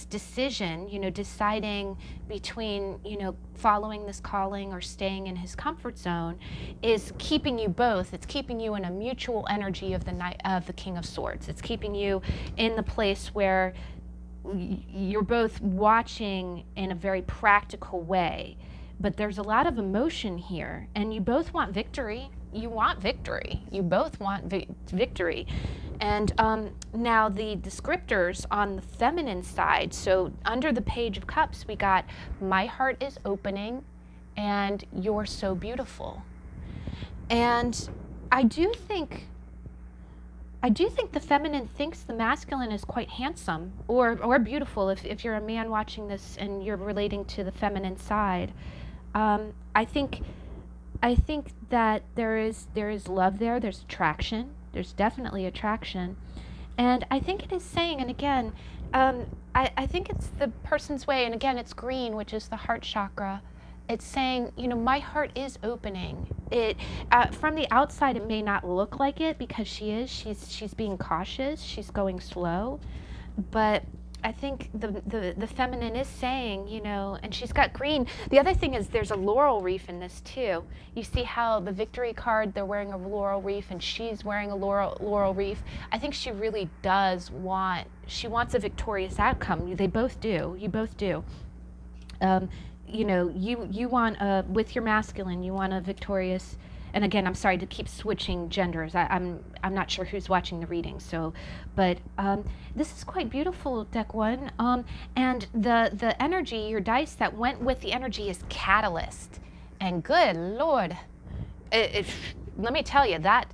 Speaker 1: decision, you know, deciding between, you know, following this calling or staying in his comfort zone is keeping you both. It's keeping you in a mutual energy of the King of Swords. It's keeping you in the place where you're both watching in a very practical way, but there's a lot of emotion here, and you both want victory. You want victory. You both want victory. And now the descriptors on the feminine side, so under the Page of Cups, we got my heart is opening and you're so beautiful. And I do think the feminine thinks the masculine is quite handsome or beautiful if you're a man watching this and you're relating to the feminine side. I think that there is love there, there's attraction, there's definitely attraction. And I think it is saying, and again, I think it's the person's way, and again, it's green, which is the heart chakra. It's saying, you know, my heart is opening. From the outside, it may not look like it because she's being cautious. She's going slow, but I think the feminine is saying, you know, and she's got green. The other thing is there's a laurel wreath in this too. You see how the victory card, they're wearing a laurel wreath and she's wearing a laurel wreath. I think she really does wants a victorious outcome. They both do. You both do. You know, you want with your masculine, you want a victorious, and again, I'm sorry to keep switching genders. I'm not sure who's watching the reading, so, but this is quite beautiful, deck 1. And the energy, your dice that went with the energy is catalyst, and good Lord, let me tell you, that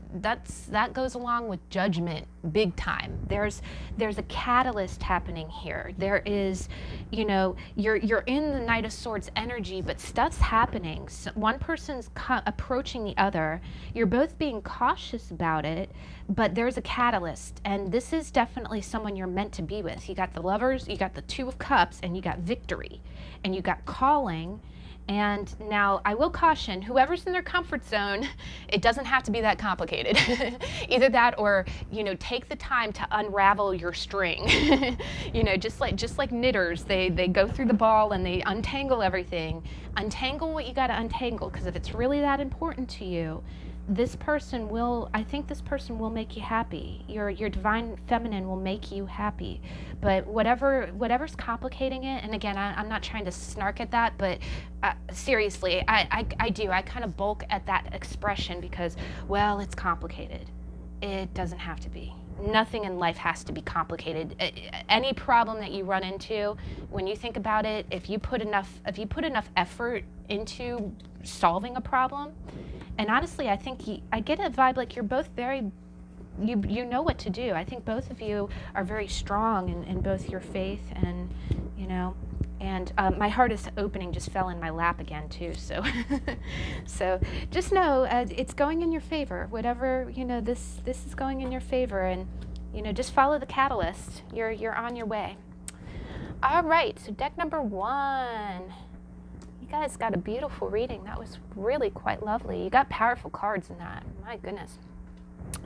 Speaker 1: goes along with judgment big time. There's a catalyst happening here. There is, you know, you're in the Knight of Swords energy, but stuff's happening. So one person's approaching the other. You're both being cautious about it, but there's a catalyst, and this is definitely someone you're meant to be with. You got the Lovers, you got the Two of Cups, and you got victory, and you got calling. And now I will caution whoever's in their comfort zone, it doesn't have to be that complicated. Either that or, you know, take the time to unravel your string. You know, just like knitters, they go through the ball and they untangle everything. Untangle what you got to untangle, because if it's really that important to you, I think this person will make you happy. Your divine feminine will make you happy. But whatever's complicating it, and again, I'm not trying to snark at that, but seriously, I kind of bulk at that expression because, well, it's complicated. It doesn't have to be. Nothing in life has to be complicated. Any problem that you run into, when you think about it, if you put enough effort into solving a problem, and honestly, I think I get a vibe like you're both very, you know what to do. I think both of you are very strong in both your faith and, you know, and my heart is opening just fell in my lap again too. So, so just know it's going in your favor. Whatever, you know, this is going in your favor, and, you know, just follow the catalyst. You're on your way. All right, so deck number 1. You guys got a beautiful reading. That was really quite lovely. You got powerful cards in that. My goodness.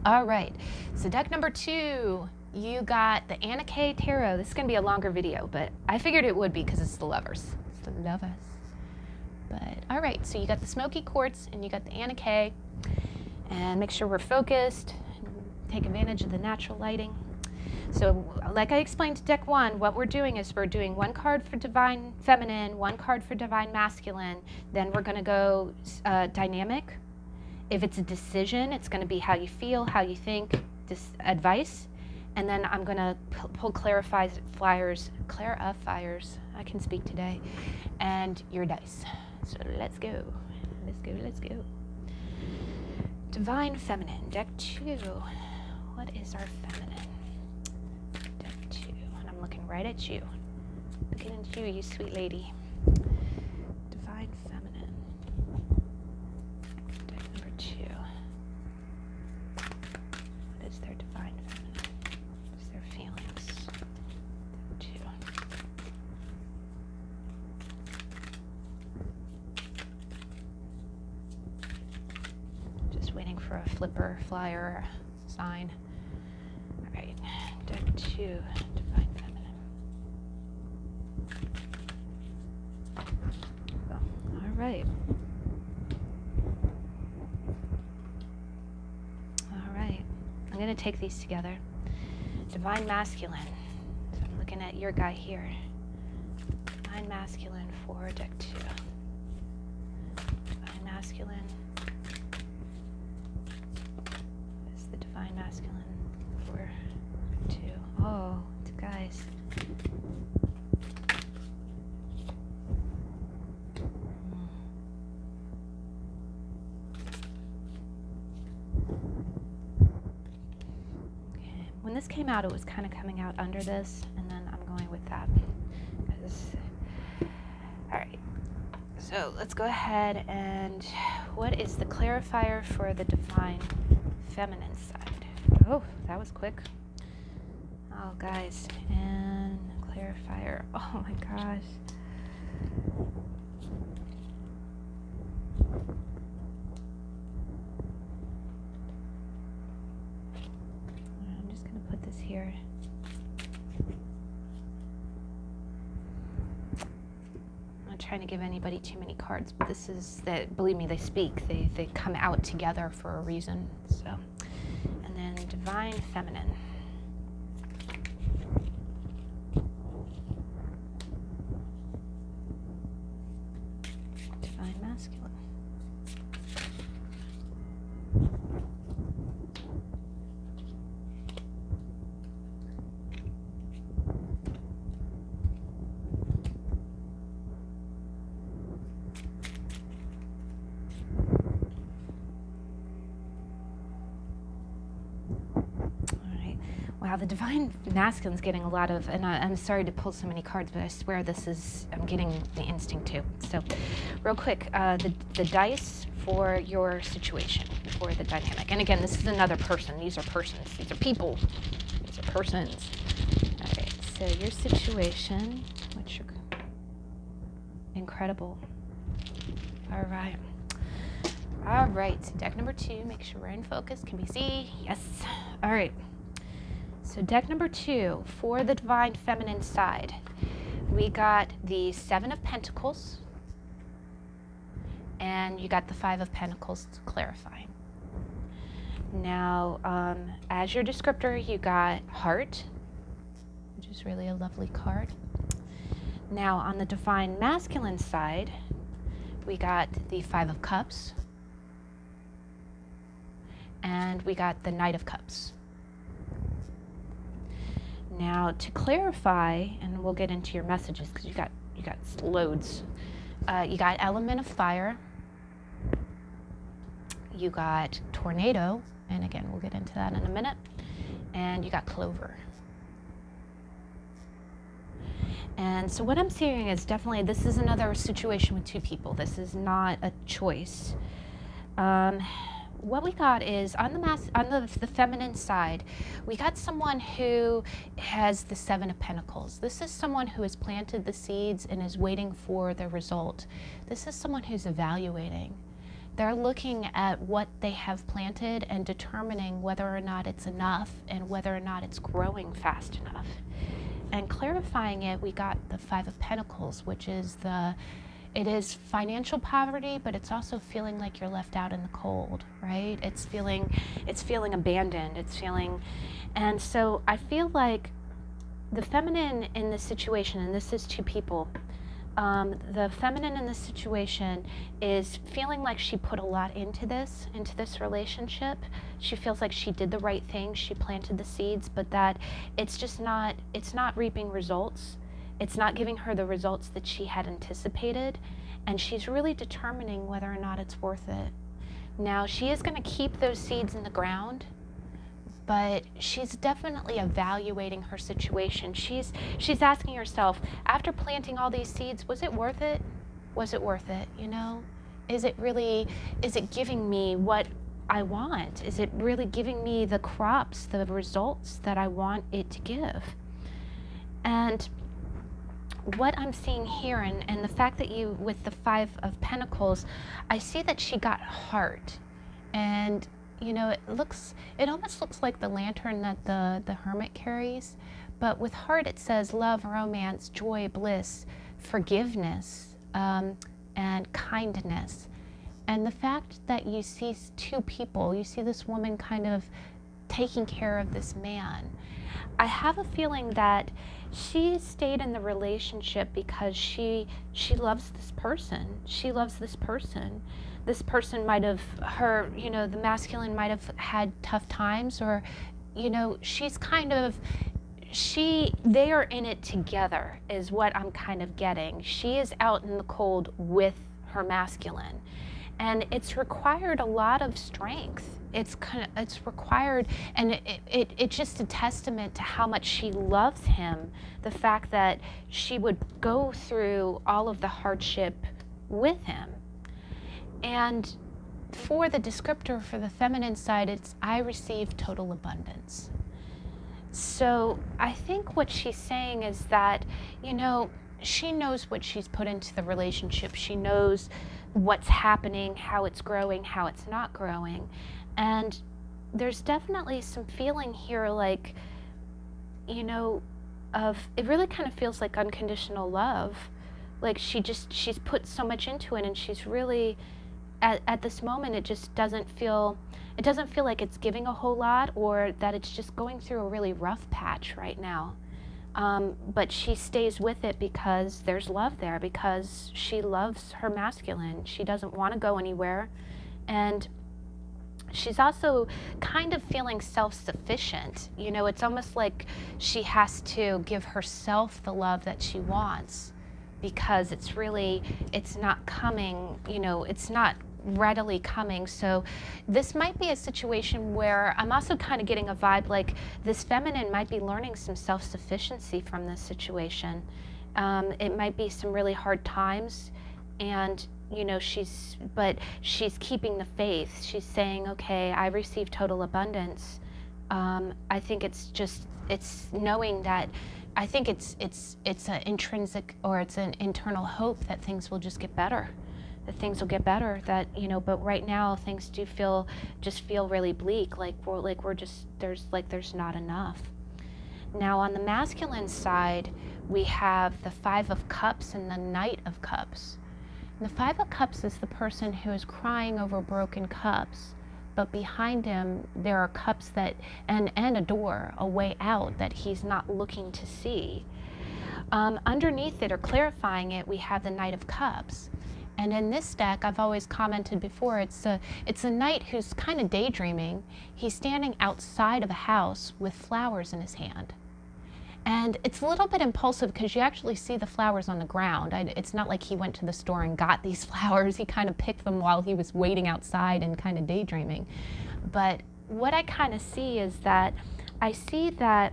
Speaker 1: All right. So deck number 2, you got the Anna Tarot. This is going to be a longer video, but I figured it would be because it's the Lovers. It's the Lovers. But all right. So you got the Smoky Quartz and you got the Anna. And make sure we're focused. take advantage of the natural lighting. So like I explained to deck 1, what we're doing is we're doing 1 card for Divine Feminine, 1 card for Divine Masculine, then we're going to go dynamic. If it's a decision, it's going to be how you feel, how you think, advice, and then I'm going to pull clarifiers, I can speak today, and your dice. So let's go. Let's go. Divine Feminine, deck 2. What is our feminine? Deck 2. And I'm looking right at you. Looking at you, you sweet lady. Divine Feminine. Deck number 2. What is their Divine Feminine? What is their feelings? Deck 2. Waiting for a flipper, flyer, sign. All right, deck 2, Divine Feminine. Oh, all right. All right, I'm gonna take these together. Divine Masculine. So I'm looking at your guy here. Divine Masculine for deck 2. Divine Masculine. Divine Masculine for 2. Oh, guys. Okay. When this came out, it was kind of coming out under this, and then I'm going with that. All right. So let's go ahead and what is the clarifier for the Divine Feminine side? Oh, that was quick. Oh, guys, and clarifier. Oh my gosh. I'm just gonna put this here. I'm not trying to give anybody too many cards, but this is that. Believe me, they speak. They come out together for a reason. So. And then Divine Feminine. Divine Masculine. Wow, the Divine Masculine's getting a lot of, and I'm sorry to pull so many cards, but I swear I'm getting the instinct too. So, real quick, the dice for your situation, for the dynamic. And again, this is another person. These are persons. These are people. These are persons. All right, so your situation, which are incredible. All right. All right, so deck number 2, make sure we're in focus. Can we see? Yes. All right. So deck number 2, for the Divine Feminine side, we got the 7 of Pentacles, and you got the 5 of Pentacles to clarify. Now, as your descriptor, you got Heart, which is really a lovely card. Now, on the Divine Masculine side, we got the 5 of Cups, and we got the Knight of Cups. Now, to clarify, and we'll get into your messages because you got loads. You got Element of Fire. You got Tornado, and again, we'll get into that in a minute. And you got Clover. And so what I'm seeing is definitely this is another situation with 2 people. This is not a choice. What we got is on the feminine side, we got someone who has the 7 of Pentacles. This is someone who has planted the seeds and is waiting for the result. This is someone who's evaluating. They're looking at what they have planted and determining whether or not it's enough and whether or not it's growing fast enough. And clarifying it, we got the 5 of Pentacles, which is it is financial poverty, but it's also feeling like you're left out in the cold, right? It's feeling abandoned. It's feeling, and so I feel like the feminine in this situation, and this is two people, the feminine in this situation is feeling like she put a lot into this relationship. She feels like she did the right thing. She planted the seeds, but that it's not reaping results. It's not giving her the results that she had anticipated, and she's really determining whether or not it's worth it. Now, she is going to keep those seeds in the ground, but she's definitely evaluating her situation. She's asking herself, after planting all these seeds, was it worth it? Was it worth it, you know? Is it giving me what I want? Is it really giving me the crops, the results that I want it to give? And what I'm seeing here, and the fact that you, with the Five of Pentacles, I see that she got heart. And you know, it almost looks like the lantern that the hermit carries, but with heart it says love, romance, joy, bliss, forgiveness, and kindness. And the fact that you see two people, you see this woman kind of taking care of this man, I have a feeling that she stayed in the relationship because she loves this person. She loves this person. This person might have, the masculine might have had tough times, or, you know, they are in it together is what I'm kind of getting. She is out in the cold with her masculine. And it's required a lot of strength. It's required, and it's just a testament to how much she loves him. The fact that she would go through all of the hardship with him. And for the descriptor, for the feminine side, it's I receive total abundance. So I think what she's saying is that, you know, she knows what she's put into the relationship. She knows what's happening, how it's growing, how it's not growing. And there's definitely some feeling here like, you know, it really kind of feels like unconditional love. Like she's put so much into it, and she's really, at this moment, it just doesn't feel like it's giving a whole lot, or that it's just going through a really rough patch right now. But she stays with it because there's love there, because she loves her masculine. She doesn't want to go anywhere. And she's also kind of feeling self-sufficient. You know, it's almost like she has to give herself the love that she wants, because it's not coming, you know, it's not readily coming. So this might be a situation where I'm also kind of getting a vibe like this feminine might be learning some self-sufficiency from this situation. It might be some really hard times, and you know, she's keeping the faith. She's saying, okay, I receive total abundance. I think it's knowing that, I think it's an intrinsic, or it's an internal hope that things will just get better. That things will get better, that, you know, but right now things do feel really bleak, there's not enough. Now on the masculine side, we have the Five of Cups and the Knight of Cups. And the Five of Cups is the person who is crying over broken cups, but behind him there are cups that, and a door, a way out that he's not looking to see. Underneath it, or clarifying it, we have the Knight of Cups. And in this deck, I've always commented before, it's a knight who's kind of daydreaming. He's standing outside of a house with flowers in his hand. And it's a little bit impulsive because you actually see the flowers on the ground. It's not like he went to the store and got these flowers. He kind of picked them while he was waiting outside and kind of daydreaming. But what I kind of see is that I see that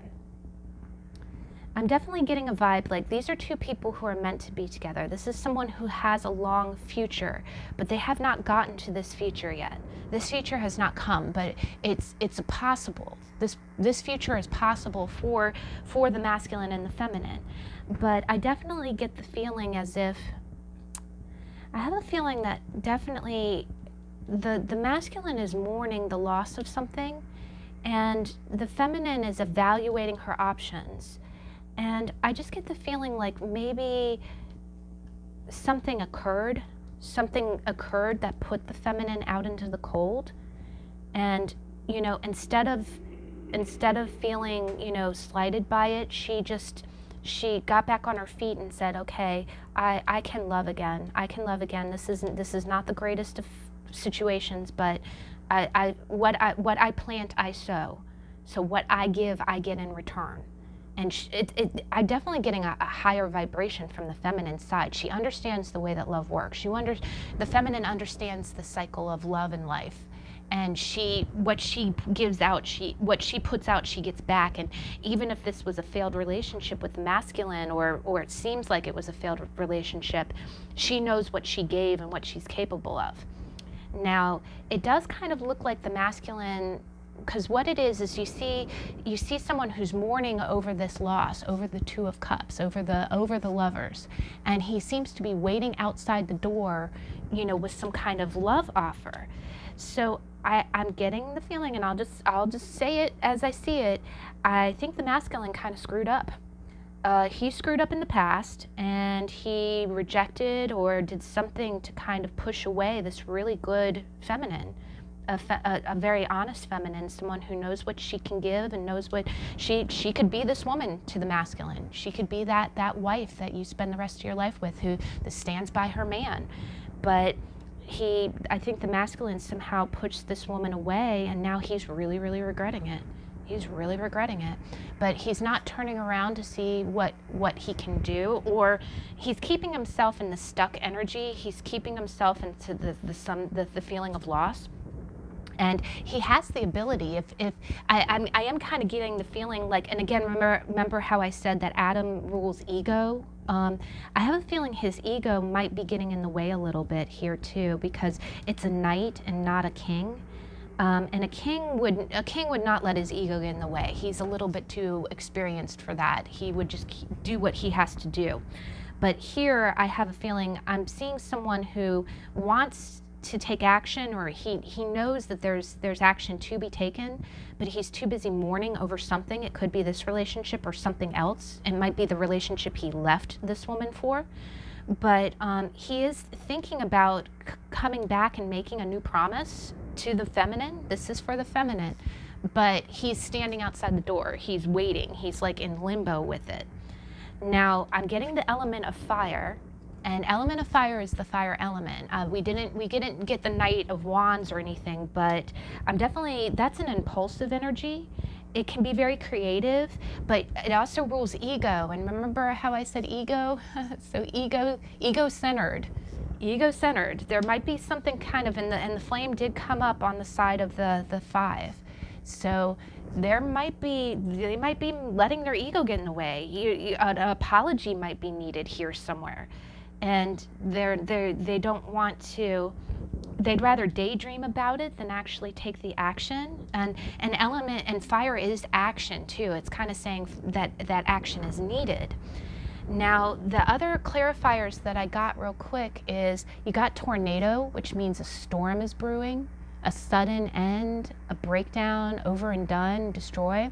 Speaker 1: I'm definitely getting a vibe like these are two people who are meant to be together. This is someone who has a long future, but they have not gotten to this future yet. This future has not come, but it's possible. This future is possible for the masculine and the feminine. But I definitely get the feeling as if, I have a feeling that definitely the masculine is mourning the loss of something, and the feminine is evaluating her options. And I just get the feeling like maybe something occurred that put the feminine out into the cold. And, you know, instead of feeling, you know, slighted by it, she got back on her feet and said, okay, I can love again. I can love again. This is not the greatest of situations, but what I plant, I sow. So what I give, I get in return. And I'm definitely getting a higher vibration from the feminine side. She understands the way that love works. The feminine understands the cycle of love and life. And what she gives out, what she puts out, she gets back. And even if this was a failed relationship with the masculine, or it seems like it was a failed relationship, she knows what she gave and what she's capable of. Now, it does kind of look like the masculine, because what it is you see someone who's mourning over this loss, over the Two of Cups, over the lovers, and he seems to be waiting outside the door, you know, with some kind of love offer. So I'm getting the feeling, and I'll just say it as I see it. I think the masculine kind of screwed up. He screwed up in the past, and he rejected or did something to kind of push away this really good feminine, a very honest feminine, someone who knows what she can give and knows what she could be. This woman to the masculine. She could be that wife that you spend the rest of your life with, who stands by her man. But I think the masculine somehow pushed this woman away, and now he's really, really regretting it. He's really regretting it. But he's not turning around to see what he can do, or he's keeping himself in the stuck energy. He's keeping himself into the feeling of loss. And he has the ability, if I am kind of getting the feeling like, and again, remember how I said that Adam rules ego? I have a feeling his ego might be getting in the way a little bit here too, because it's a knight and not a king. And a king would not let his ego get in the way. He's a little bit too experienced for that. He would just do what he has to do. But here I have a feeling I'm seeing someone who wants to take action, or he knows that there's action to be taken, but he's too busy mourning over something. It could be this relationship or something else. It might be the relationship he left this woman for. But he is thinking about coming back and making a new promise to the feminine. This is for the feminine. But he's standing outside the door. He's waiting. He's like in limbo with it. Now, I'm getting the element of fire. And element of fire is the fire element. We didn't get the Knight of Wands or anything, but that's an impulsive energy. It can be very creative, but it also rules ego. And remember how I said ego? So ego-centered. Ego-centered. There might be something kind of, and the flame did come up on the side of the 5. So they might be letting their ego get in the way. An apology might be needed here somewhere. And they don't want to, they'd rather daydream about it than actually take the action. And element and fire is action too. It's kind of saying that action is needed. Now, the other clarifiers that I got real quick is you got tornado, which means a storm is brewing, a sudden end, a breakdown, over and done, destroy.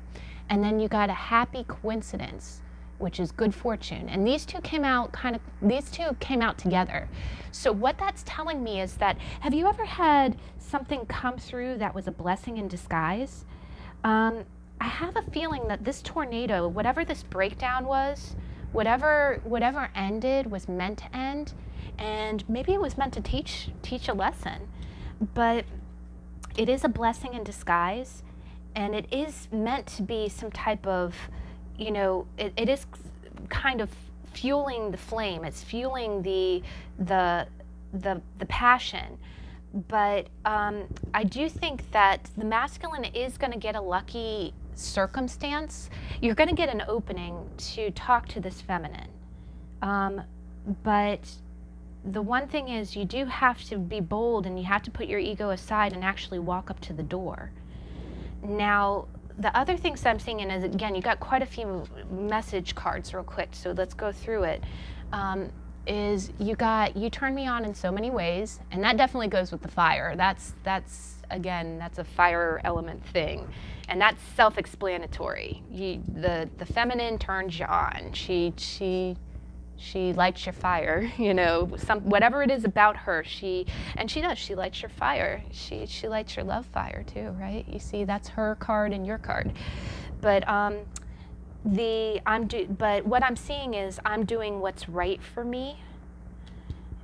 Speaker 1: And then you got a happy coincidence, which is good fortune. And these two came out together. So what that's telling me is that, have you ever had something come through that was a blessing in disguise? I have a feeling that this tornado, whatever this breakdown was, whatever ended was meant to end, and maybe it was meant to teach a lesson. But it is a blessing in disguise, and it is meant to be some type of, it is kind of fueling the flame. It's fueling the passion. But I do think that the masculine is going to get a lucky circumstance. You're going to get an opening to talk to this feminine. But the one thing is, you do have to be bold, and you have to put your ego aside and actually walk up to the door. Now, the other things I'm seeing, and again, you got quite a few message cards real quick, so let's go through it. Is you turn me on in so many ways, and that definitely goes with the fire. That's a fire element thing, and that's self-explanatory. The feminine turns you on. She She lights your fire, you know, whatever it is about her, she lights your fire. She lights your love fire too, right? You see, that's her card and your card. But but what I'm seeing is I'm doing what's right for me.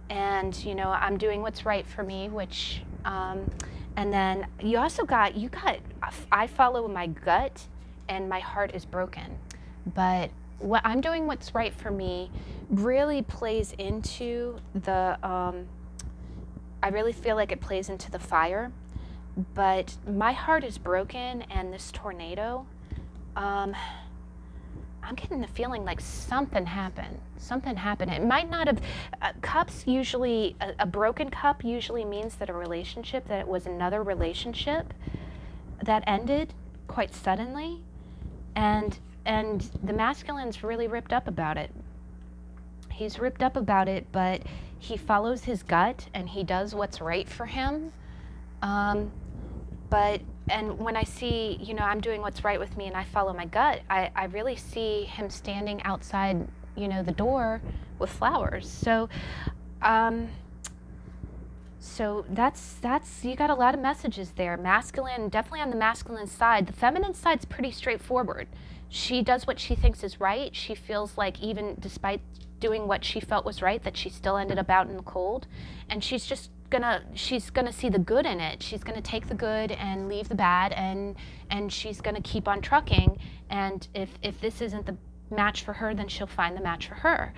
Speaker 1: And, you know, I'm doing what's right for me, which, and then you got, I follow my gut and my heart is broken. But what I'm doing what's right for me really plays into the, I really feel like it plays into the fire. But my heart is broken, and this tornado, I'm getting the feeling like something happened. Something happened. It might not have, cups usually, a broken cup usually means that it was another relationship that ended quite suddenly. And the masculine's really ripped up about it. He's ripped up about it, but he follows his gut and he does what's right for him. And when I see, you know, I'm doing what's right with me and I follow my gut, I really see him standing outside, you know, the door with flowers. So, so that's, you got a lot of messages there. Masculine, definitely on the masculine side. The feminine side's pretty straightforward. She does what she thinks is right. She feels like even despite doing what she felt was right, that she still ended up out in the cold. And she's just she's gonna see the good in it. She's gonna take the good and leave the bad, and she's gonna keep on trucking. And if this isn't the match for her, then she'll find the match for her.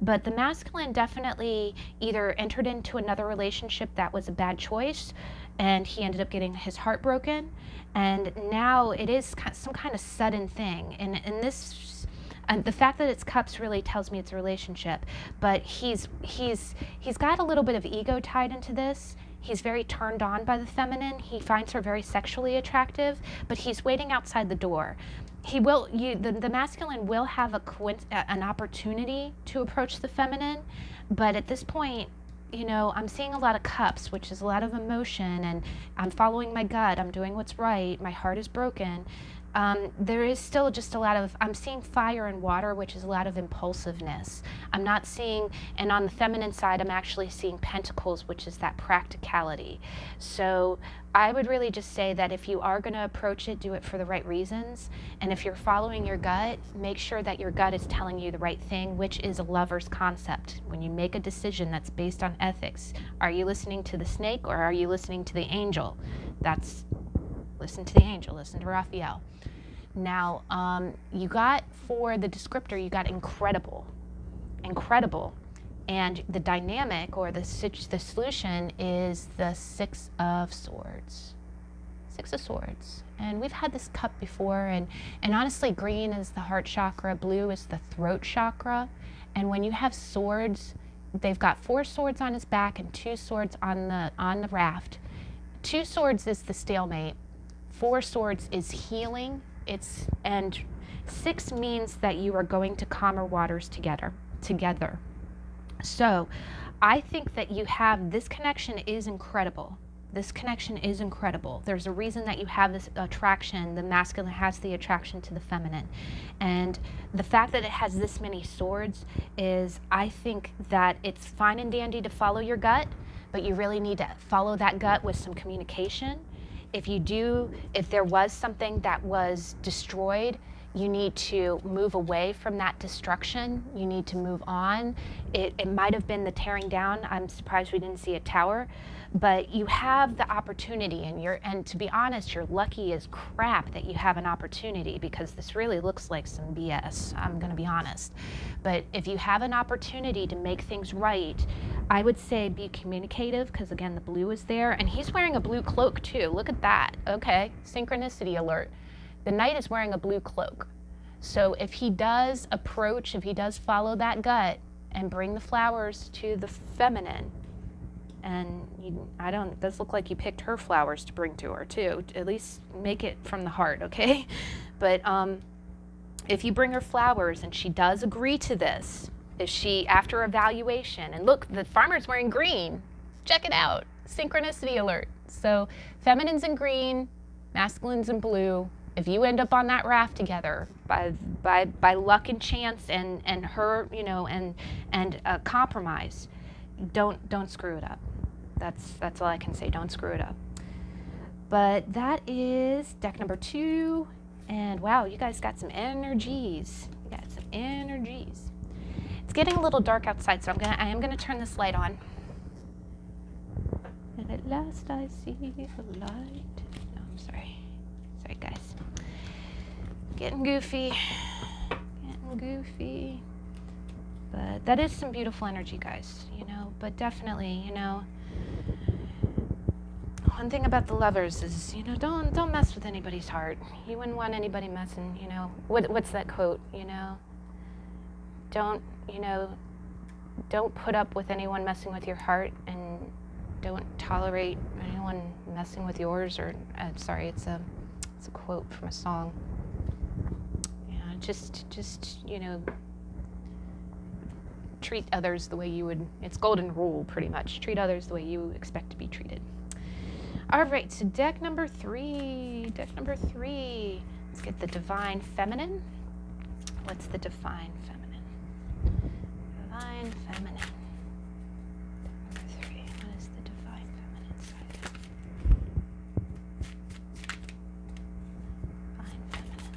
Speaker 1: But the masculine definitely either entered into another relationship that was a bad choice, and he ended up getting his heart broken, and now it is some kind of sudden thing. And this. And the fact that it's cups really tells me it's a relationship, but he's got a little bit of ego tied into this. He's very turned on by the feminine. He finds her very sexually attractive, but he's waiting outside the door. The masculine will have an opportunity to approach the feminine, but at this point, you know, I'm seeing a lot of cups, which is a lot of emotion, and I'm following my gut. I'm doing what's right. My heart is broken. There is still just a lot of, I'm seeing fire and water, which is a lot of impulsiveness. I'm not seeing, and on the feminine side, I'm actually seeing pentacles, which is that practicality. So I would really just say that if you are going to approach it, do it for the right reasons. And if you're following your gut, make sure that your gut is telling you the right thing, which is a lover's concept. When you make a decision that's based on ethics, are you listening to the snake or are you listening to the angel? Listen to the angel, listen to Raphael. Now, you got, for the descriptor, you got incredible. And the dynamic or the solution is the Six of Swords. Six of Swords. And we've had this cup before, and honestly, green is the heart chakra, blue is the throat chakra. And when you have swords, they've got 4 swords on his back and 2 swords on the raft. 2 swords is the stalemate. 4 swords is healing. And 6 means that you are going to calmer waters together. So I think that you have, this connection is incredible. This connection is incredible. There's a reason that you have this attraction. The masculine has the attraction to the feminine. And the fact that it has this many swords is, I think that it's fine and dandy to follow your gut, but you really need to follow that gut with some communication. If there was something that was destroyed, you need to move away from that destruction. You need to move on. It might have been the tearing down. I'm surprised we didn't see a tower, but you have the opportunity, and to be honest, you're lucky as crap that you have an opportunity, because this really looks like some BS. I'm going to be honest. But if you have an opportunity to make things right, I would say be communicative, because again, the blue is there, and he's wearing a blue cloak too. Look at that. Okay, synchronicity alert. The knight is wearing a blue cloak. So if he does follow that gut and bring the flowers to the feminine, and it does look like you picked her flowers to bring to her too. At least make it from the heart, okay? But if you bring her flowers and she does agree to this, if she, after evaluation, and look, the farmer's wearing green. Check it out. Synchronicity alert. So feminine's in green, masculine's in blue. if you end up on that raft together by luck and chance and her, you know, and compromise, don't screw it up. That's all I can say. Don't screw it up. But that is deck number 2, and wow, you guys got some energies. You got some energies. It's getting a little dark outside, so I am gonna turn this light on. And at last I see the light. No, I'm sorry. Sorry, guys. Getting goofy. Getting goofy. But that is some beautiful energy, guys, you know, but definitely, you know, one thing about the Lovers is, you know, don't mess with anybody's heart. You wouldn't want anybody messing, you know. What's that quote, you know? Don't put up with anyone messing with your heart, and don't tolerate anyone messing with yours, or sorry, it's a quote from a song. Yeah, just you know, treat others the way you would, it's golden rule pretty much. Treat others the way you expect to be treated. All right, so deck number 3. Deck number 3. Let's get the Divine Feminine. What's the Divine Feminine? Divine Feminine. Deck number 3. What is the Divine Feminine side? Divine Feminine.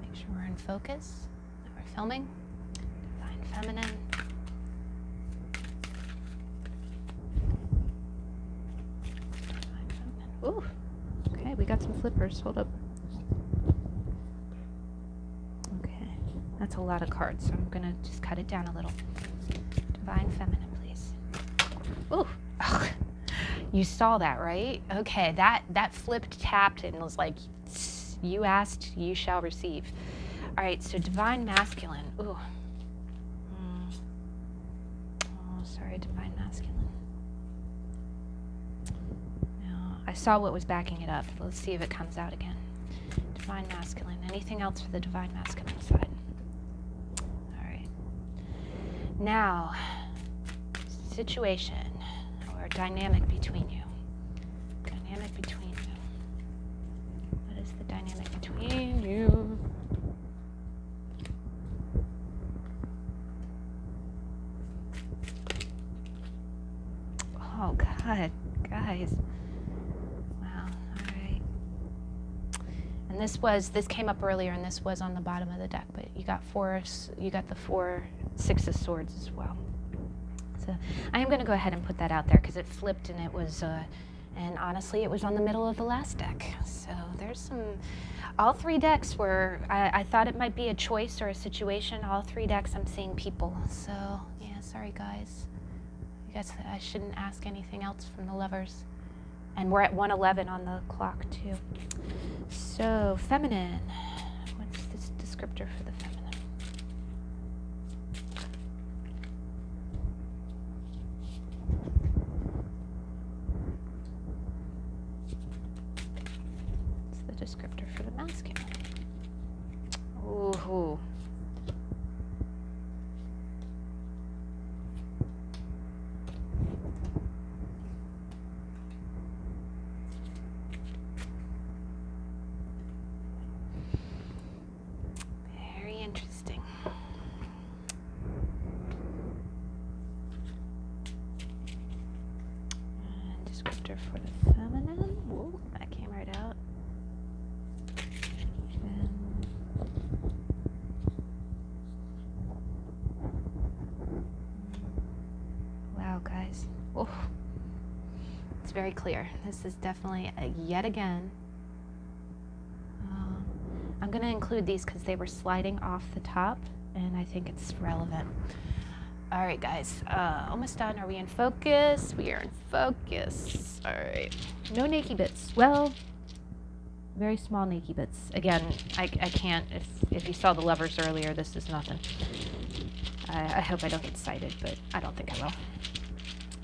Speaker 1: Make sure we're in focus, that we're filming. Divine Feminine. Ooh, okay, we got some flippers. Hold up. Okay, that's a lot of cards, so I'm gonna just cut it down a little. Divine Feminine, please. Ooh, ugh. You saw that, right? Okay, that flipped, tapped, and was like, you asked, you shall receive. All right, so Divine Masculine. Ooh. Oh, sorry, Divine Masculine. I saw what was backing it up. Let's see if it comes out again. Divine Masculine. Anything else for the Divine Masculine side? All right. Now, situation or dynamic between you. Dynamic between you. What is the dynamic between you? Oh, God, guys. And this came up earlier, and this was on the bottom of the deck, but you got the 4 6 of Swords as well. So I am going to go ahead and put that out there because it flipped, and it was, and honestly, it was on the middle of the last deck. So there's all 3 decks were, I thought it might be a choice or a situation. All 3 decks, I'm seeing people. So yeah, sorry guys. I guess I shouldn't ask anything else from the Lovers. And we're at 1:11 on the clock too. So feminine, what's this descriptor for the feminine? What's the descriptor for the masculine? Ooh. For the feminine. Whoa, that came right out. And wow, guys. Oh, it's very clear. This is definitely yet again. I'm going to include these because they were sliding off the top, and I think it's relevant. All right, guys, almost done. Are we in focus? We are in focus. All right. No naked bits. Well, very small naked bits. Again, I can't, if you saw the Lovers earlier, this is nothing. I hope I don't get cited, but I don't think I will.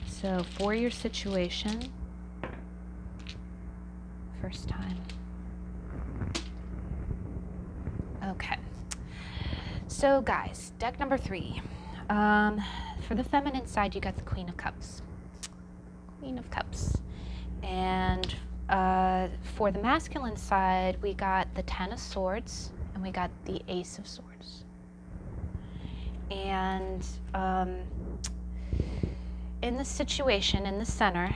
Speaker 1: So, for your situation, first time. Okay. So, guys, deck number 3. For the feminine side, you got the Queen of Cups. Queen of Cups. And for the masculine side, we got the Ten of Swords and we got the Ace of Swords. And in the situation, in the center,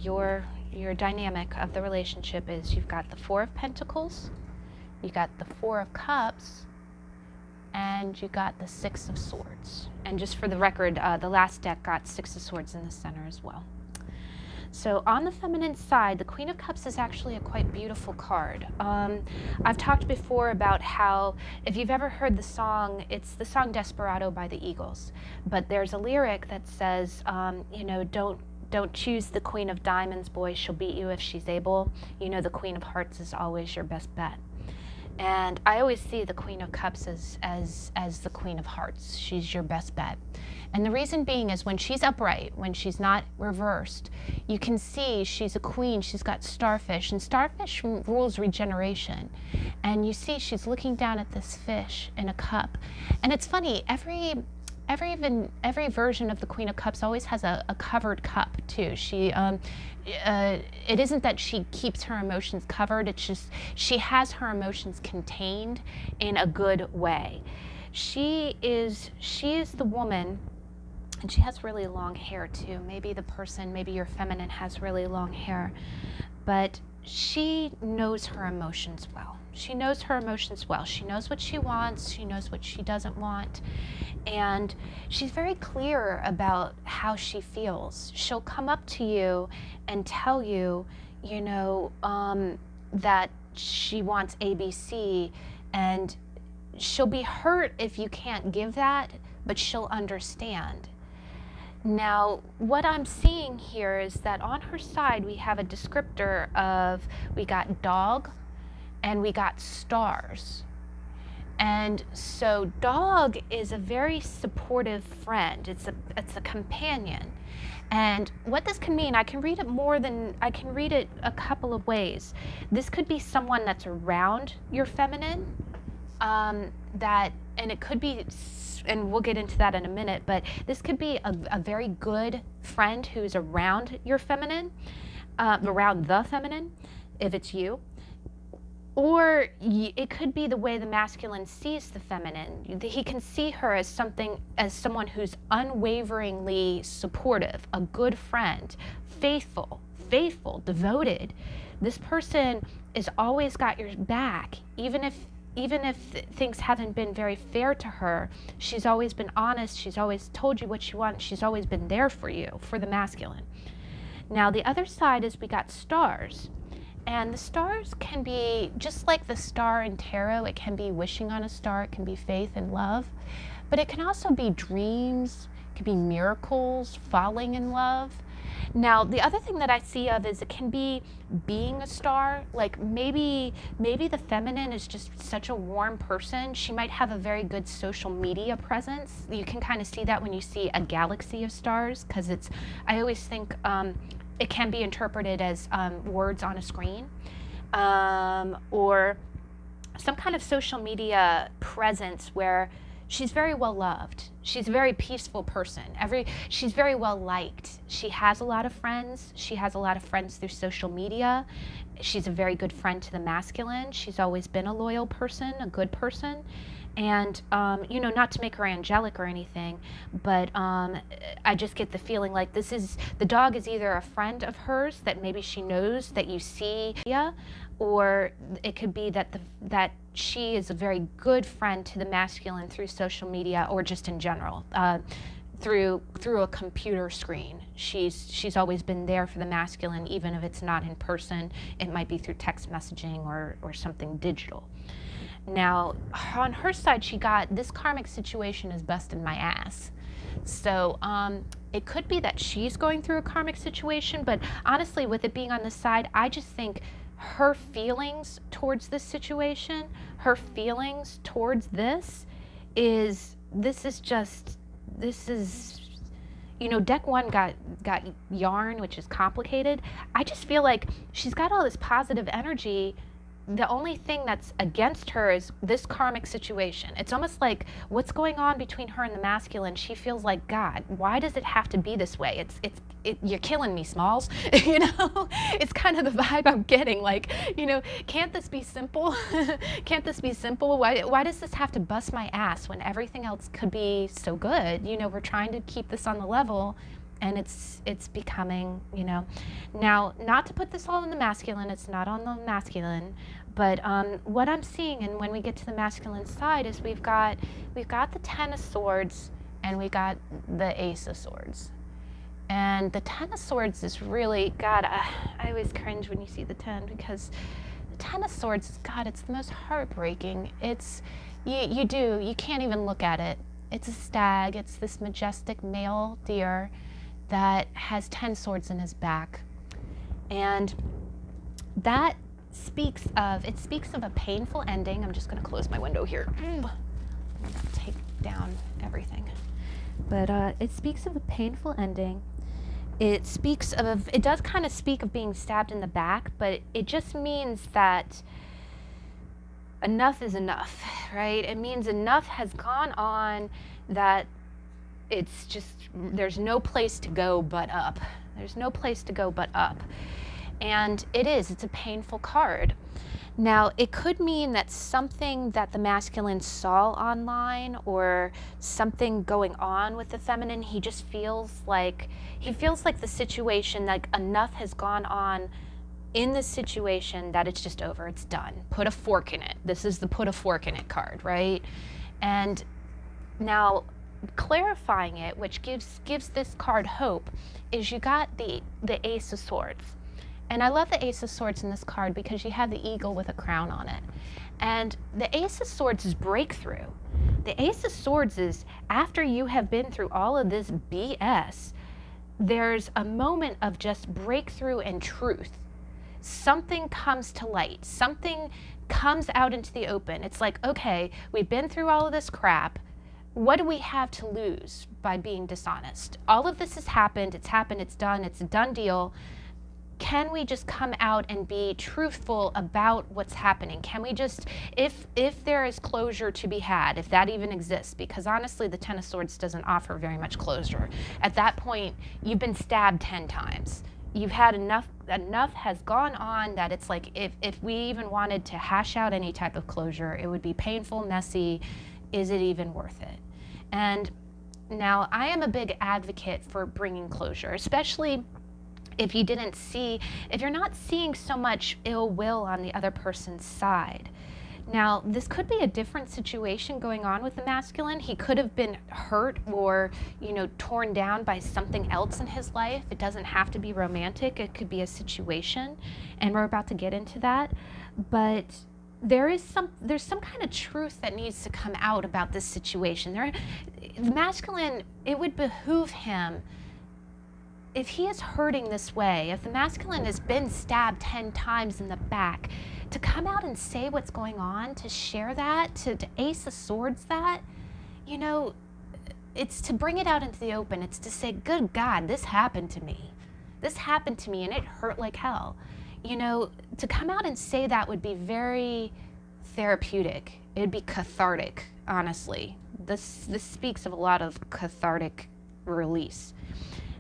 Speaker 1: your dynamic of the relationship is you've got the Four of Pentacles, you got the Four of Cups, and you got the Six of Swords. And just for the record, the last deck got Six of Swords in the center as well. So on the feminine side, the Queen of Cups is actually a quite beautiful card. I've talked before about how, if you've ever heard the song, it's the song Desperado by the Eagles. But there's a lyric that says, you know, don't choose the Queen of Diamonds, boy, she'll beat you if she's able. You know, the Queen of Hearts is always your best bet. And I always see the Queen of Cups as the Queen of Hearts. She's your best bet. And the reason being is when she's upright, when she's not reversed, you can see she's a queen, she's got starfish, and starfish rules regeneration. And you see she's looking down at this fish in a cup. And it's funny, every version of the Queen of Cups always has a covered cup too. It isn't that she keeps her emotions covered, it's just she has her emotions contained in a good way. She is the woman, and she has really long hair too. Maybe your feminine has really long hair, but she knows her emotions well. She knows her emotions well. She knows what she wants, she knows what she doesn't want, and she's very clear about how she feels. She'll come up to you and tell you, you know, that she wants ABC, and she'll be hurt if you can't give that, but she'll understand. Now, what I'm seeing here is that on her side we have a descriptor of, we got dog and we got stars. And so dog is a very supportive friend. It's a companion. And what this can mean, I can read it a couple of ways. This could be someone that's around your feminine, and it could be, and we'll get into that in a minute, but this could be a very good friend who's around your feminine, around the feminine, if it's you. Or it could be the way the masculine sees the feminine. He can see her as someone who's unwaveringly supportive, a good friend, faithful, devoted. This person is always got your back, even if things haven't been very fair to her. She's always been honest. She's always told you what she wants. She's always been there for you, for the masculine. Now the other side is we got stars. And the stars can be, just like the star in tarot, it can be wishing on a star, it can be faith and love, but it can also be dreams, it can be miracles, falling in love. Now, the other thing that I see of is it can be being a star, like maybe the feminine is just such a warm person. She might have a very good social media presence. You can kind of see that when you see a galaxy of stars, because I always think, it can be interpreted as words on a screen, or some kind of social media presence where she's very well loved. She's a very peaceful person. She's very well liked. She has a lot of friends. She has a lot of friends through social media. She's a very good friend to the masculine. She's always been a loyal person, a good person. And, you know, not to make her angelic or anything, but I just get the feeling like the dog is either a friend of hers that maybe she knows that you see, or it could be that she is a very good friend to the masculine through social media or just in general, through a computer screen. She's always been there for the masculine, even if it's not in person. It might be through text messaging or something digital. Now, on her side, she got, this karmic situation is busting my ass. So it could be that she's going through a karmic situation, but honestly, with it being on this side, I just think her feelings towards this situation, her feelings towards this is, you know, deck one got yarn, which is complicated. I just feel like she's got all this positive energy, the only thing that's against her is this karmic situation. It's almost like what's going on between her and the masculine. She feels like, God, why does it have to be this way? You're killing me, Smalls. You know, it's kind of the vibe I'm getting. Like, you know, can't this be simple? Can't this be simple? Why does this have to bust my ass when everything else could be so good? You know, we're trying to keep this on the level. And it's becoming, you know, now, not to put this all on the masculine, it's not on the masculine, but what I'm seeing, and when we get to the masculine side, is we've got the Ten of Swords and we got the Ace of Swords. And the Ten of Swords is really, God, I always cringe when you see the 10, because the Ten of Swords is, God, it's the most heartbreaking. It's, you can't even look at it. It's a stag, it's this majestic male deer that has 10 swords in his back. And that speaks of a painful ending. I'm just gonna close my window here. Take down everything. But it speaks of a painful ending. It does kind of speak of being stabbed in the back, but it just means that enough is enough, right? It means enough has gone on, that it's just, there's no place to go but up. There's no place to go but up. And it's a painful card. Now, it could mean that something that the masculine saw online, or something going on with the feminine, he feels like the situation, like enough has gone on in the situation that it's just over, it's done. Put a fork in it. This is the put a fork in it card, right? And now, clarifying it, which gives this card hope, is you got the Ace of Swords. And I love the Ace of Swords in this card because you have the eagle with a crown on it. And the Ace of Swords is breakthrough. The Ace of Swords is, after you have been through all of this BS, there's a moment of just breakthrough and truth. Something comes to light. Something comes out into the open. It's like, okay, we've been through all of this crap. What do we have to lose by being dishonest? All of this has happened, it's done, it's a done deal. Can we just come out and be truthful about what's happening? Can we just, if there is closure to be had, if that even exists, because honestly, the Ten of Swords doesn't offer very much closure. At that point, you've been stabbed 10 times. You've had enough has gone on that it's like, if we even wanted to hash out any type of closure, it would be painful, messy. Is it even worth it? And now, I am a big advocate for bringing closure, especially if you're not seeing so much ill will on the other person's side. Now, this could be a different situation going on with the masculine. He could have been hurt or, you know, torn down by something else in his life. It doesn't have to be romantic. It could be a situation, and we're about to get into that. But there's some kind of truth that needs to come out about this situation. The masculine, it would behoove him, if he is hurting this way, if the masculine has been stabbed 10 times in the back, to come out and say what's going on, to share that, to Ace of Swords that, you know, it's to bring it out into the open. It's to say, good God, this happened to me. This happened to me and it hurt like hell. You know, to come out and say that would be very therapeutic. It'd be cathartic, honestly. This speaks of a lot of cathartic release.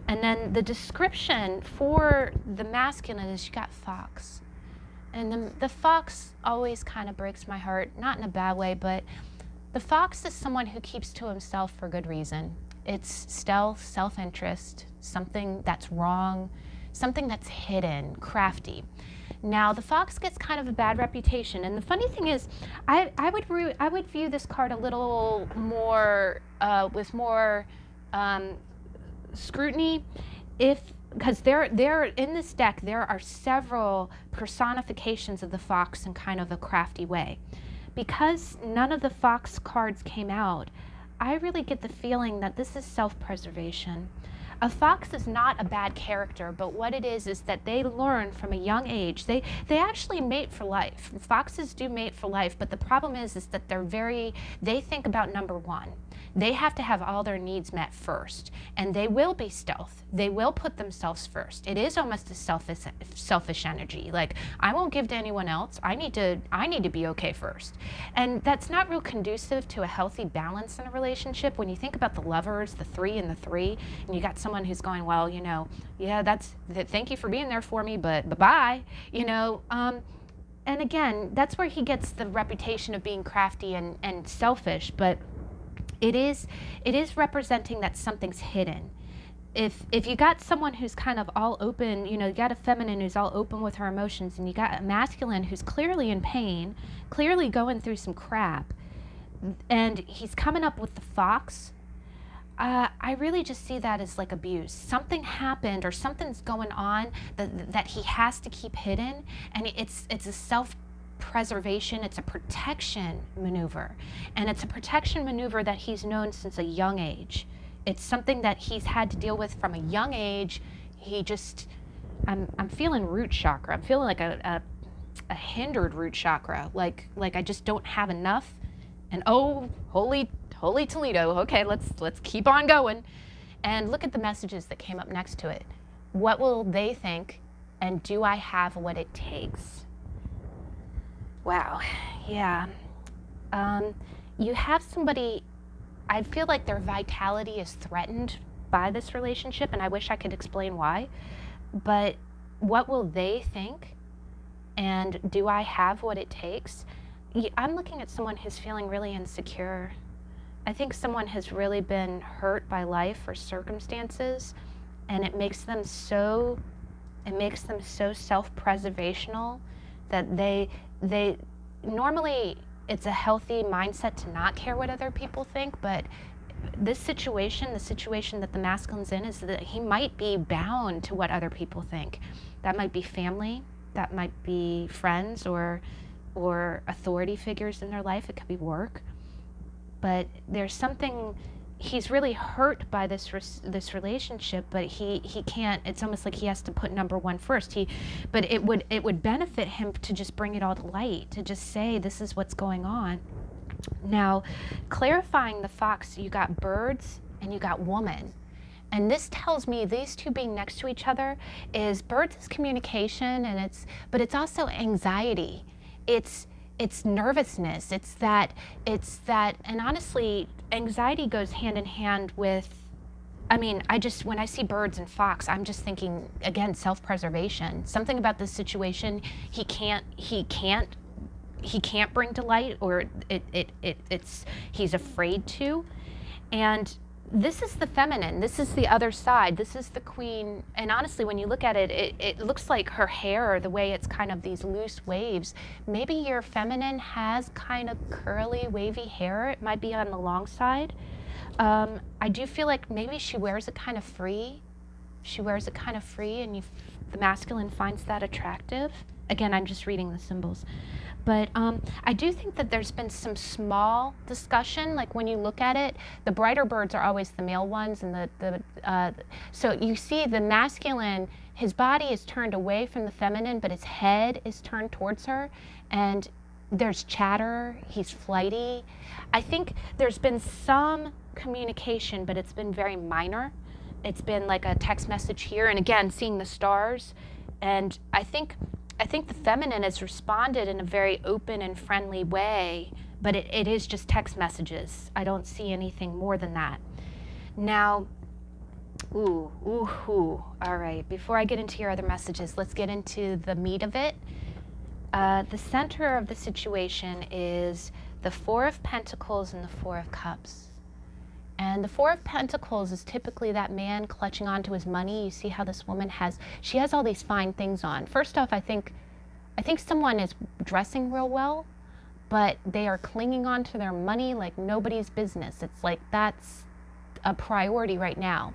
Speaker 1: And then the description for the masculine is you got fox. And the fox always kind of breaks my heart, not in a bad way, but the fox is someone who keeps to himself for good reason. It's stealth, self-interest, something that's wrong, something that's hidden, crafty. Now, the fox gets kind of a bad reputation, and the funny thing is, I would view this card a little more with more scrutiny, because there in this deck there are several personifications of the fox in kind of a crafty way. Because none of the fox cards came out, I really get the feeling that this is self-preservation. A fox is not a bad character, but what it is that they learn from a young age. They actually mate for life. Foxes do mate for life, but the problem is that they think about number one. They have to have all their needs met first, and they will be stealth. They will put themselves first. It is almost a selfish energy. Like, I won't give to anyone else. I need to be okay first. And that's not real conducive to a healthy balance in a relationship. When you think about the lovers, the 3 and the 3, and you got someone who's going, well, you know, yeah, thank you for being there for me, but bye-bye, you know. And again, that's where he gets the reputation of being crafty and selfish, but it is representing that something's hidden. If you got someone who's kind of all open, you know, you got a feminine who's all open with her emotions, and you got a masculine who's clearly in pain, clearly going through some crap, and he's coming up with the fox, I really just see that as like abuse. Something happened or something's going on that he has to keep hidden, and it's a self-preservation, it's a protection maneuver. And it's a protection maneuver that he's known since a young age. It's something that he's had to deal with from a young age. I'm feeling root chakra. I'm feeling like a hindered root chakra. Like I just don't have enough. And oh, holy Toledo. Okay, let's keep on going. And look at the messages that came up next to it. What will they think? And do I have what it takes? Wow, yeah. You have somebody, I feel like their vitality is threatened by this relationship, and I wish I could explain why. But what will they think? And do I have what it takes? I'm looking at someone who's feeling really insecure. I think someone has really been hurt by life or circumstances, and it makes them so self-preservational that they normally it's a healthy mindset to not care what other people think, but this situation, the situation that the masculine's in, is that he might be bound to what other people think. That might be family, that might be friends or authority figures in their life. It could be work. But there's something, he's really hurt by this relationship, but he can't, it's almost like he has to put number one first. But it would benefit him to just bring it all to light, to just say, this is what's going on. Now, clarifying the fox, you got birds and you got woman. And this tells me these two being next to each other is birds is communication, but it's also anxiety. It's nervousness. It's that, and honestly, anxiety goes hand in hand with, when I see birds and fox, I'm just thinking, again, self-preservation. Something about this situation he can't bring to light, or he's afraid to. And this is the feminine. This is the other side. This is the queen. And honestly, when you look at it, it looks like her hair, the way it's kind of these loose waves. Maybe your feminine has kind of curly, wavy hair. It might be on the long side. I do feel like maybe she wears it kind of free. And the masculine finds that attractive. Again, I'm just reading the symbols. But I do think that there's been some small discussion, like when you look at it, the brighter birds are always the male ones, and so you see the masculine, his body is turned away from the feminine, but his head is turned towards her, and there's chatter, he's flighty. I think there's been some communication, but it's been very minor. It's been like a text message here, and again, seeing the stars, and I think the feminine has responded in a very open and friendly way, but it is just text messages. I don't see anything more than that. Now, all right, before I get into your other messages, let's get into the meat of it. The center of the situation is the Four of Pentacles and the Four of Cups. And the Four of Pentacles is typically that man clutching onto his money. You see how this woman has all these fine things on. First off, I think someone is dressing real well, but they are clinging on to their money like nobody's business. It's like that's a priority right now.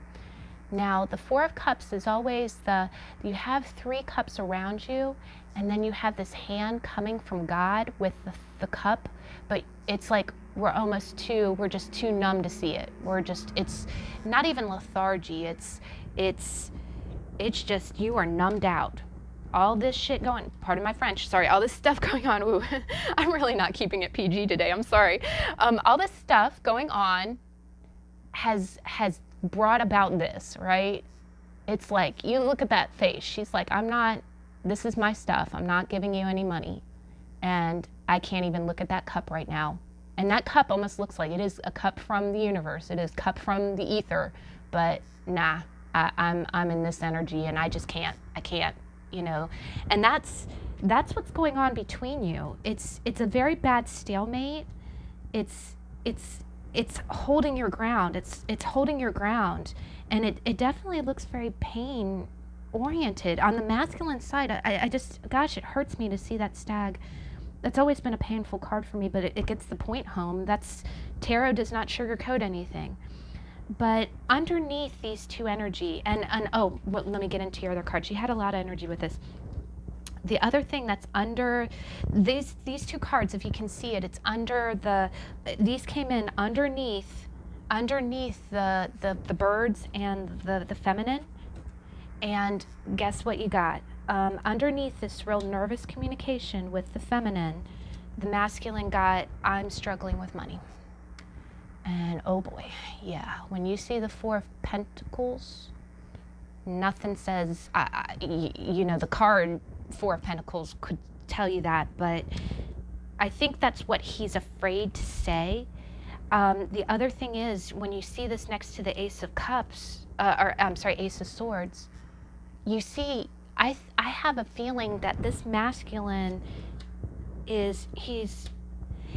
Speaker 1: Now, the Four of Cups is always you have 3 cups around you, and then you have this hand coming from God with the cup, but it's like we're just too numb to see it. It's not even lethargy. It's just, you are numbed out. All this shit going, pardon my French, sorry, all this stuff going on, ooh, I'm really not keeping it PG today, I'm sorry. All this stuff going on, has brought about this, right? It's like, you look at that face. She's like, this is my stuff. I'm not giving you any money. And I can't even look at that cup right now. And that cup almost looks like it is a cup from the universe. It is a cup from the ether. But nah, I'm in this energy and I just can't. I can't, you know. And that's what's going on between you. It's a very bad stalemate. It's holding your ground. It's holding your ground. And it definitely looks very pain oriented. On the masculine side, I just, gosh, it hurts me to see that stag. That's always been a painful card for me, but it gets the point home. Tarot does not sugarcoat anything. But underneath these two energy, let me get into your other card. She had a lot of energy with this. The other thing that's under these two cards, if you can see it, it's under these came in underneath the birds and the feminine. And guess what you got? Underneath this real nervous communication with the feminine, the masculine got, I'm struggling with money. And oh boy, yeah, when you see the Four of Pentacles, nothing says, the card Four of Pentacles could tell you that, but I think that's what he's afraid to say. The other thing is, when you see this next to the Ace of Cups, Ace of Swords, you see, I have a feeling that this masculine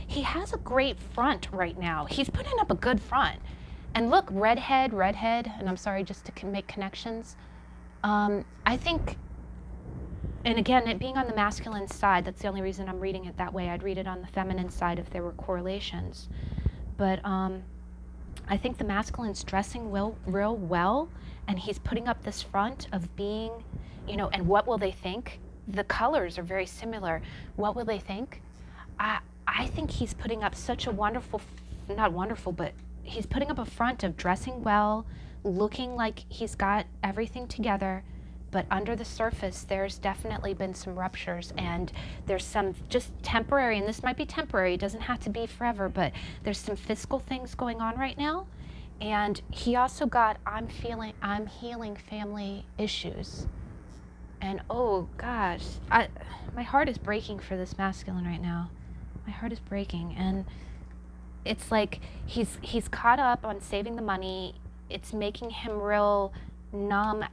Speaker 1: he has a great front right now. He's putting up a good front. And look, redhead, and I'm sorry, just to make connections. I think, and again, it being on the masculine side, that's the only reason I'm reading it that way. I'd read it on the feminine side if there were correlations. But I think the masculine's dressing real well, and he's putting up this front of being, and what will they think? The colors are very similar. What will they think? I think he's putting up such a but he's putting up a front of dressing well, looking like he's got everything together, but under the surface, there's definitely been some ruptures, and there's some just temporary, and this might be temporary, it doesn't have to be forever, but there's some fiscal things going on right now. And he also got, I'm healing family issues. And oh gosh, my heart is breaking for this masculine right now. My heart is breaking, and it's like he's caught up on saving the money. It's making him real numbed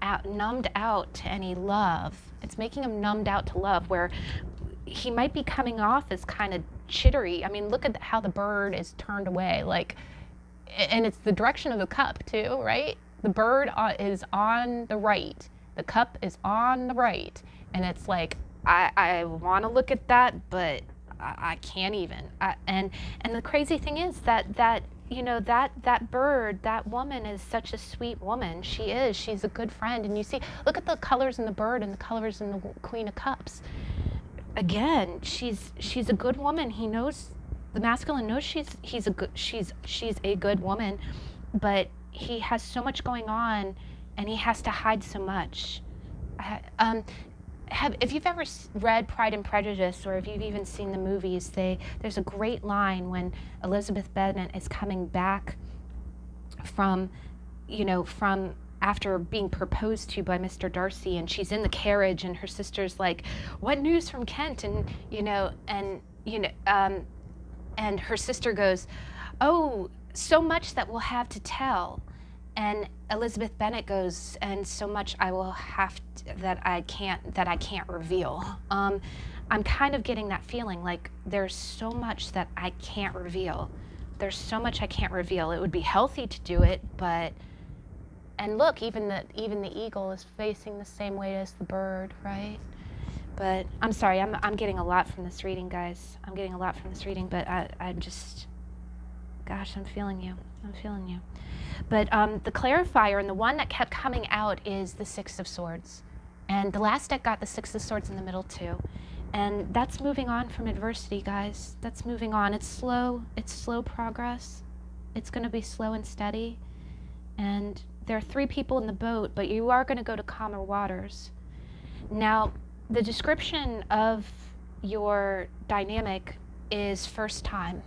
Speaker 1: out to any love. It's making him numbed out to love, where he might be coming off as kind of chittery. I mean, look at how the bird is turned away, and it's the direction of the cup too, right? The bird is on the right. The cup is on the right, and it's like, I want to look at that, but I can't even. And the crazy thing is that bird, that woman is such a sweet woman. She's a good friend. And you see, look at the colors in the bird and the colors in the Queen of Cups. Again, she's a good woman. He knows, the masculine knows she's a good woman, but he has so much going on, and he has to hide so much. If you've ever read Pride and Prejudice, or if you've even seen the movies, there's a great line when Elizabeth Bennet is coming back from after being proposed to by Mr. Darcy, and she's in the carriage, and her sister's like, "What news from Kent?" And her sister goes, "Oh, so much that we'll have to tell." And Elizabeth Bennet goes, "And so much I will have that I can't reveal." I'm kind of getting that feeling, like there's so much that I can't reveal. There's so much I can't reveal. It would be healthy to do it, but, and look, even the eagle is facing the same way as the bird, right? But I'm sorry, I'm getting a lot from this reading, guys. I'm getting a lot from this reading, but I'm just, gosh, I'm feeling you. But the clarifier, and the one that kept coming out, is the Six of Swords. And the last deck got the Six of Swords in the middle too. And that's moving on from adversity, guys. That's moving on. It's slow progress. It's going to be slow and steady. And there are 3 people in the boat, but you are going to go to calmer waters. Now, the description of your dynamic is first time.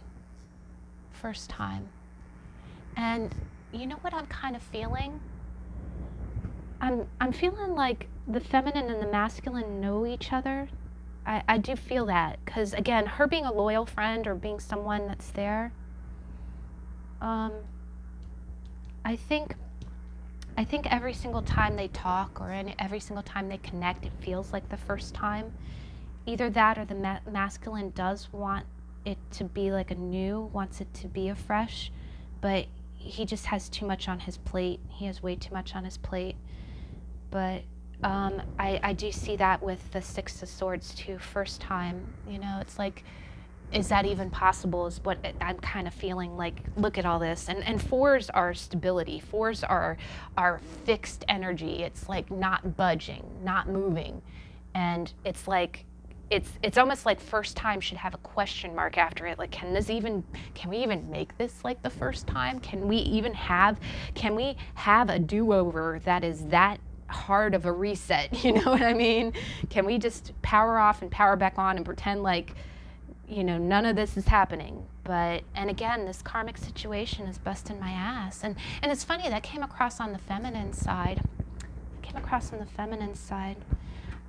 Speaker 1: And you know what I'm kind of feeling? I'm feeling like the feminine and the masculine know each other. I do feel that, because again, her being a loyal friend or being someone that's there, I think every single time they talk or every single time they connect, it feels like the first time. Either that or the masculine does want it to be like wants it to be a fresh, but he just has too much on his plate. He has way too much on his plate. But I do see that with the Six of Swords too. First time, you know, it's like, is that even possible, is what I'm kind of feeling like. Look at all this. And fours are stability. Fours are fixed energy. It's like not budging, not moving. And it's like, it's almost like first time should have a question mark after it. Like, can we even make this like the first time? Can we have a do-over that is that hard of a reset? You know what I mean? Can we just power off and power back on and pretend like, you know, none of this is happening? And again, this karmic situation is busting my ass. And it's funny, that came across on the feminine side.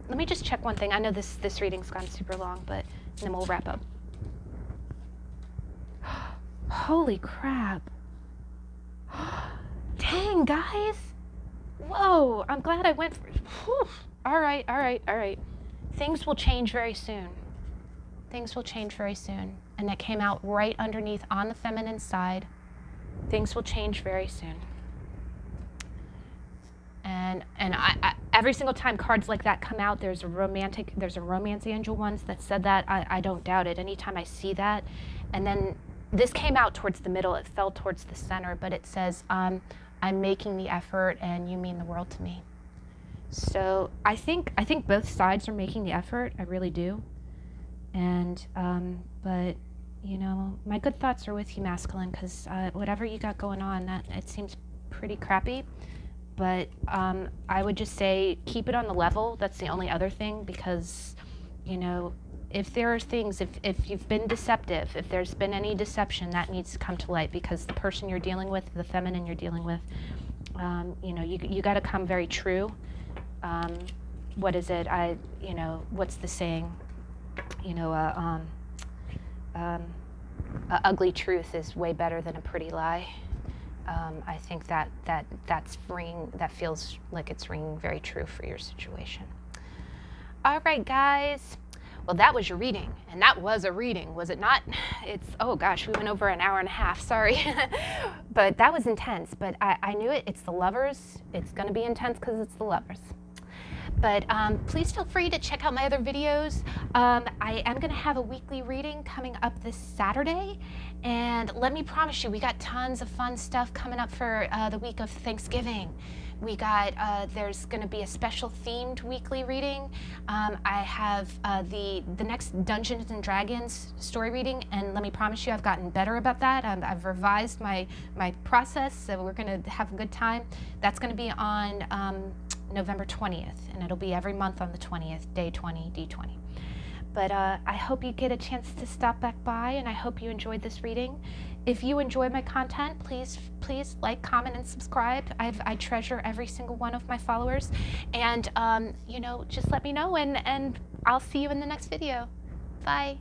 Speaker 1: Let me just check one thing. I know this reading's gone super long, but then we'll wrap up. Holy crap. Dang, guys. Whoa, I'm glad I went for it. All right. Things will change very soon. And that came out right underneath on the feminine side. Things will change very soon. And I every single time cards like that come out, there's a romance angel ones that said that. I don't doubt it. Anytime I see that. And then this came out towards the middle. It fell towards the center, but it says, I'm making the effort and you mean the world to me. So I think both sides are making the effort. I really do. And, but, you know, my good thoughts are with you, masculine, because whatever you got going on, that it seems pretty crappy. But I would just say keep it on the level. That's the only other thing, because, you know, if there are things, if you've been deceptive, if there's been any deception, that needs to come to light, because the person you're dealing with, the feminine you're dealing with, you know, you got to come very true. What is it? You know, what's the saying? You know, a ugly truth is way better than a pretty lie. I think that's that feels like it's ringing very true for your situation. All right, guys. Well, that was your reading, and that was a reading, was it not? Oh gosh, we went over an hour and a half, sorry. But that was intense, but I knew it. It's the Lovers. It's going to be intense because it's the Lovers. But please feel free to check out my other videos. I am going to have a weekly reading coming up this Saturday. And let me promise you, we got tons of fun stuff coming up for the week of Thanksgiving. We got, there's going to be a special themed weekly reading. I have the next Dungeons and Dragons story reading, and let me promise you, I've gotten better about that. I've revised my process, so we're going to have a good time. That's going to be on November 20th, and it'll be every month on the 20th, day 20, D20. But I hope you get a chance to stop back by, and I hope you enjoyed this reading. If you enjoy my content, please like, comment, and subscribe. I treasure every single one of my followers. And, you know, just let me know, and I'll see you in the next video. Bye.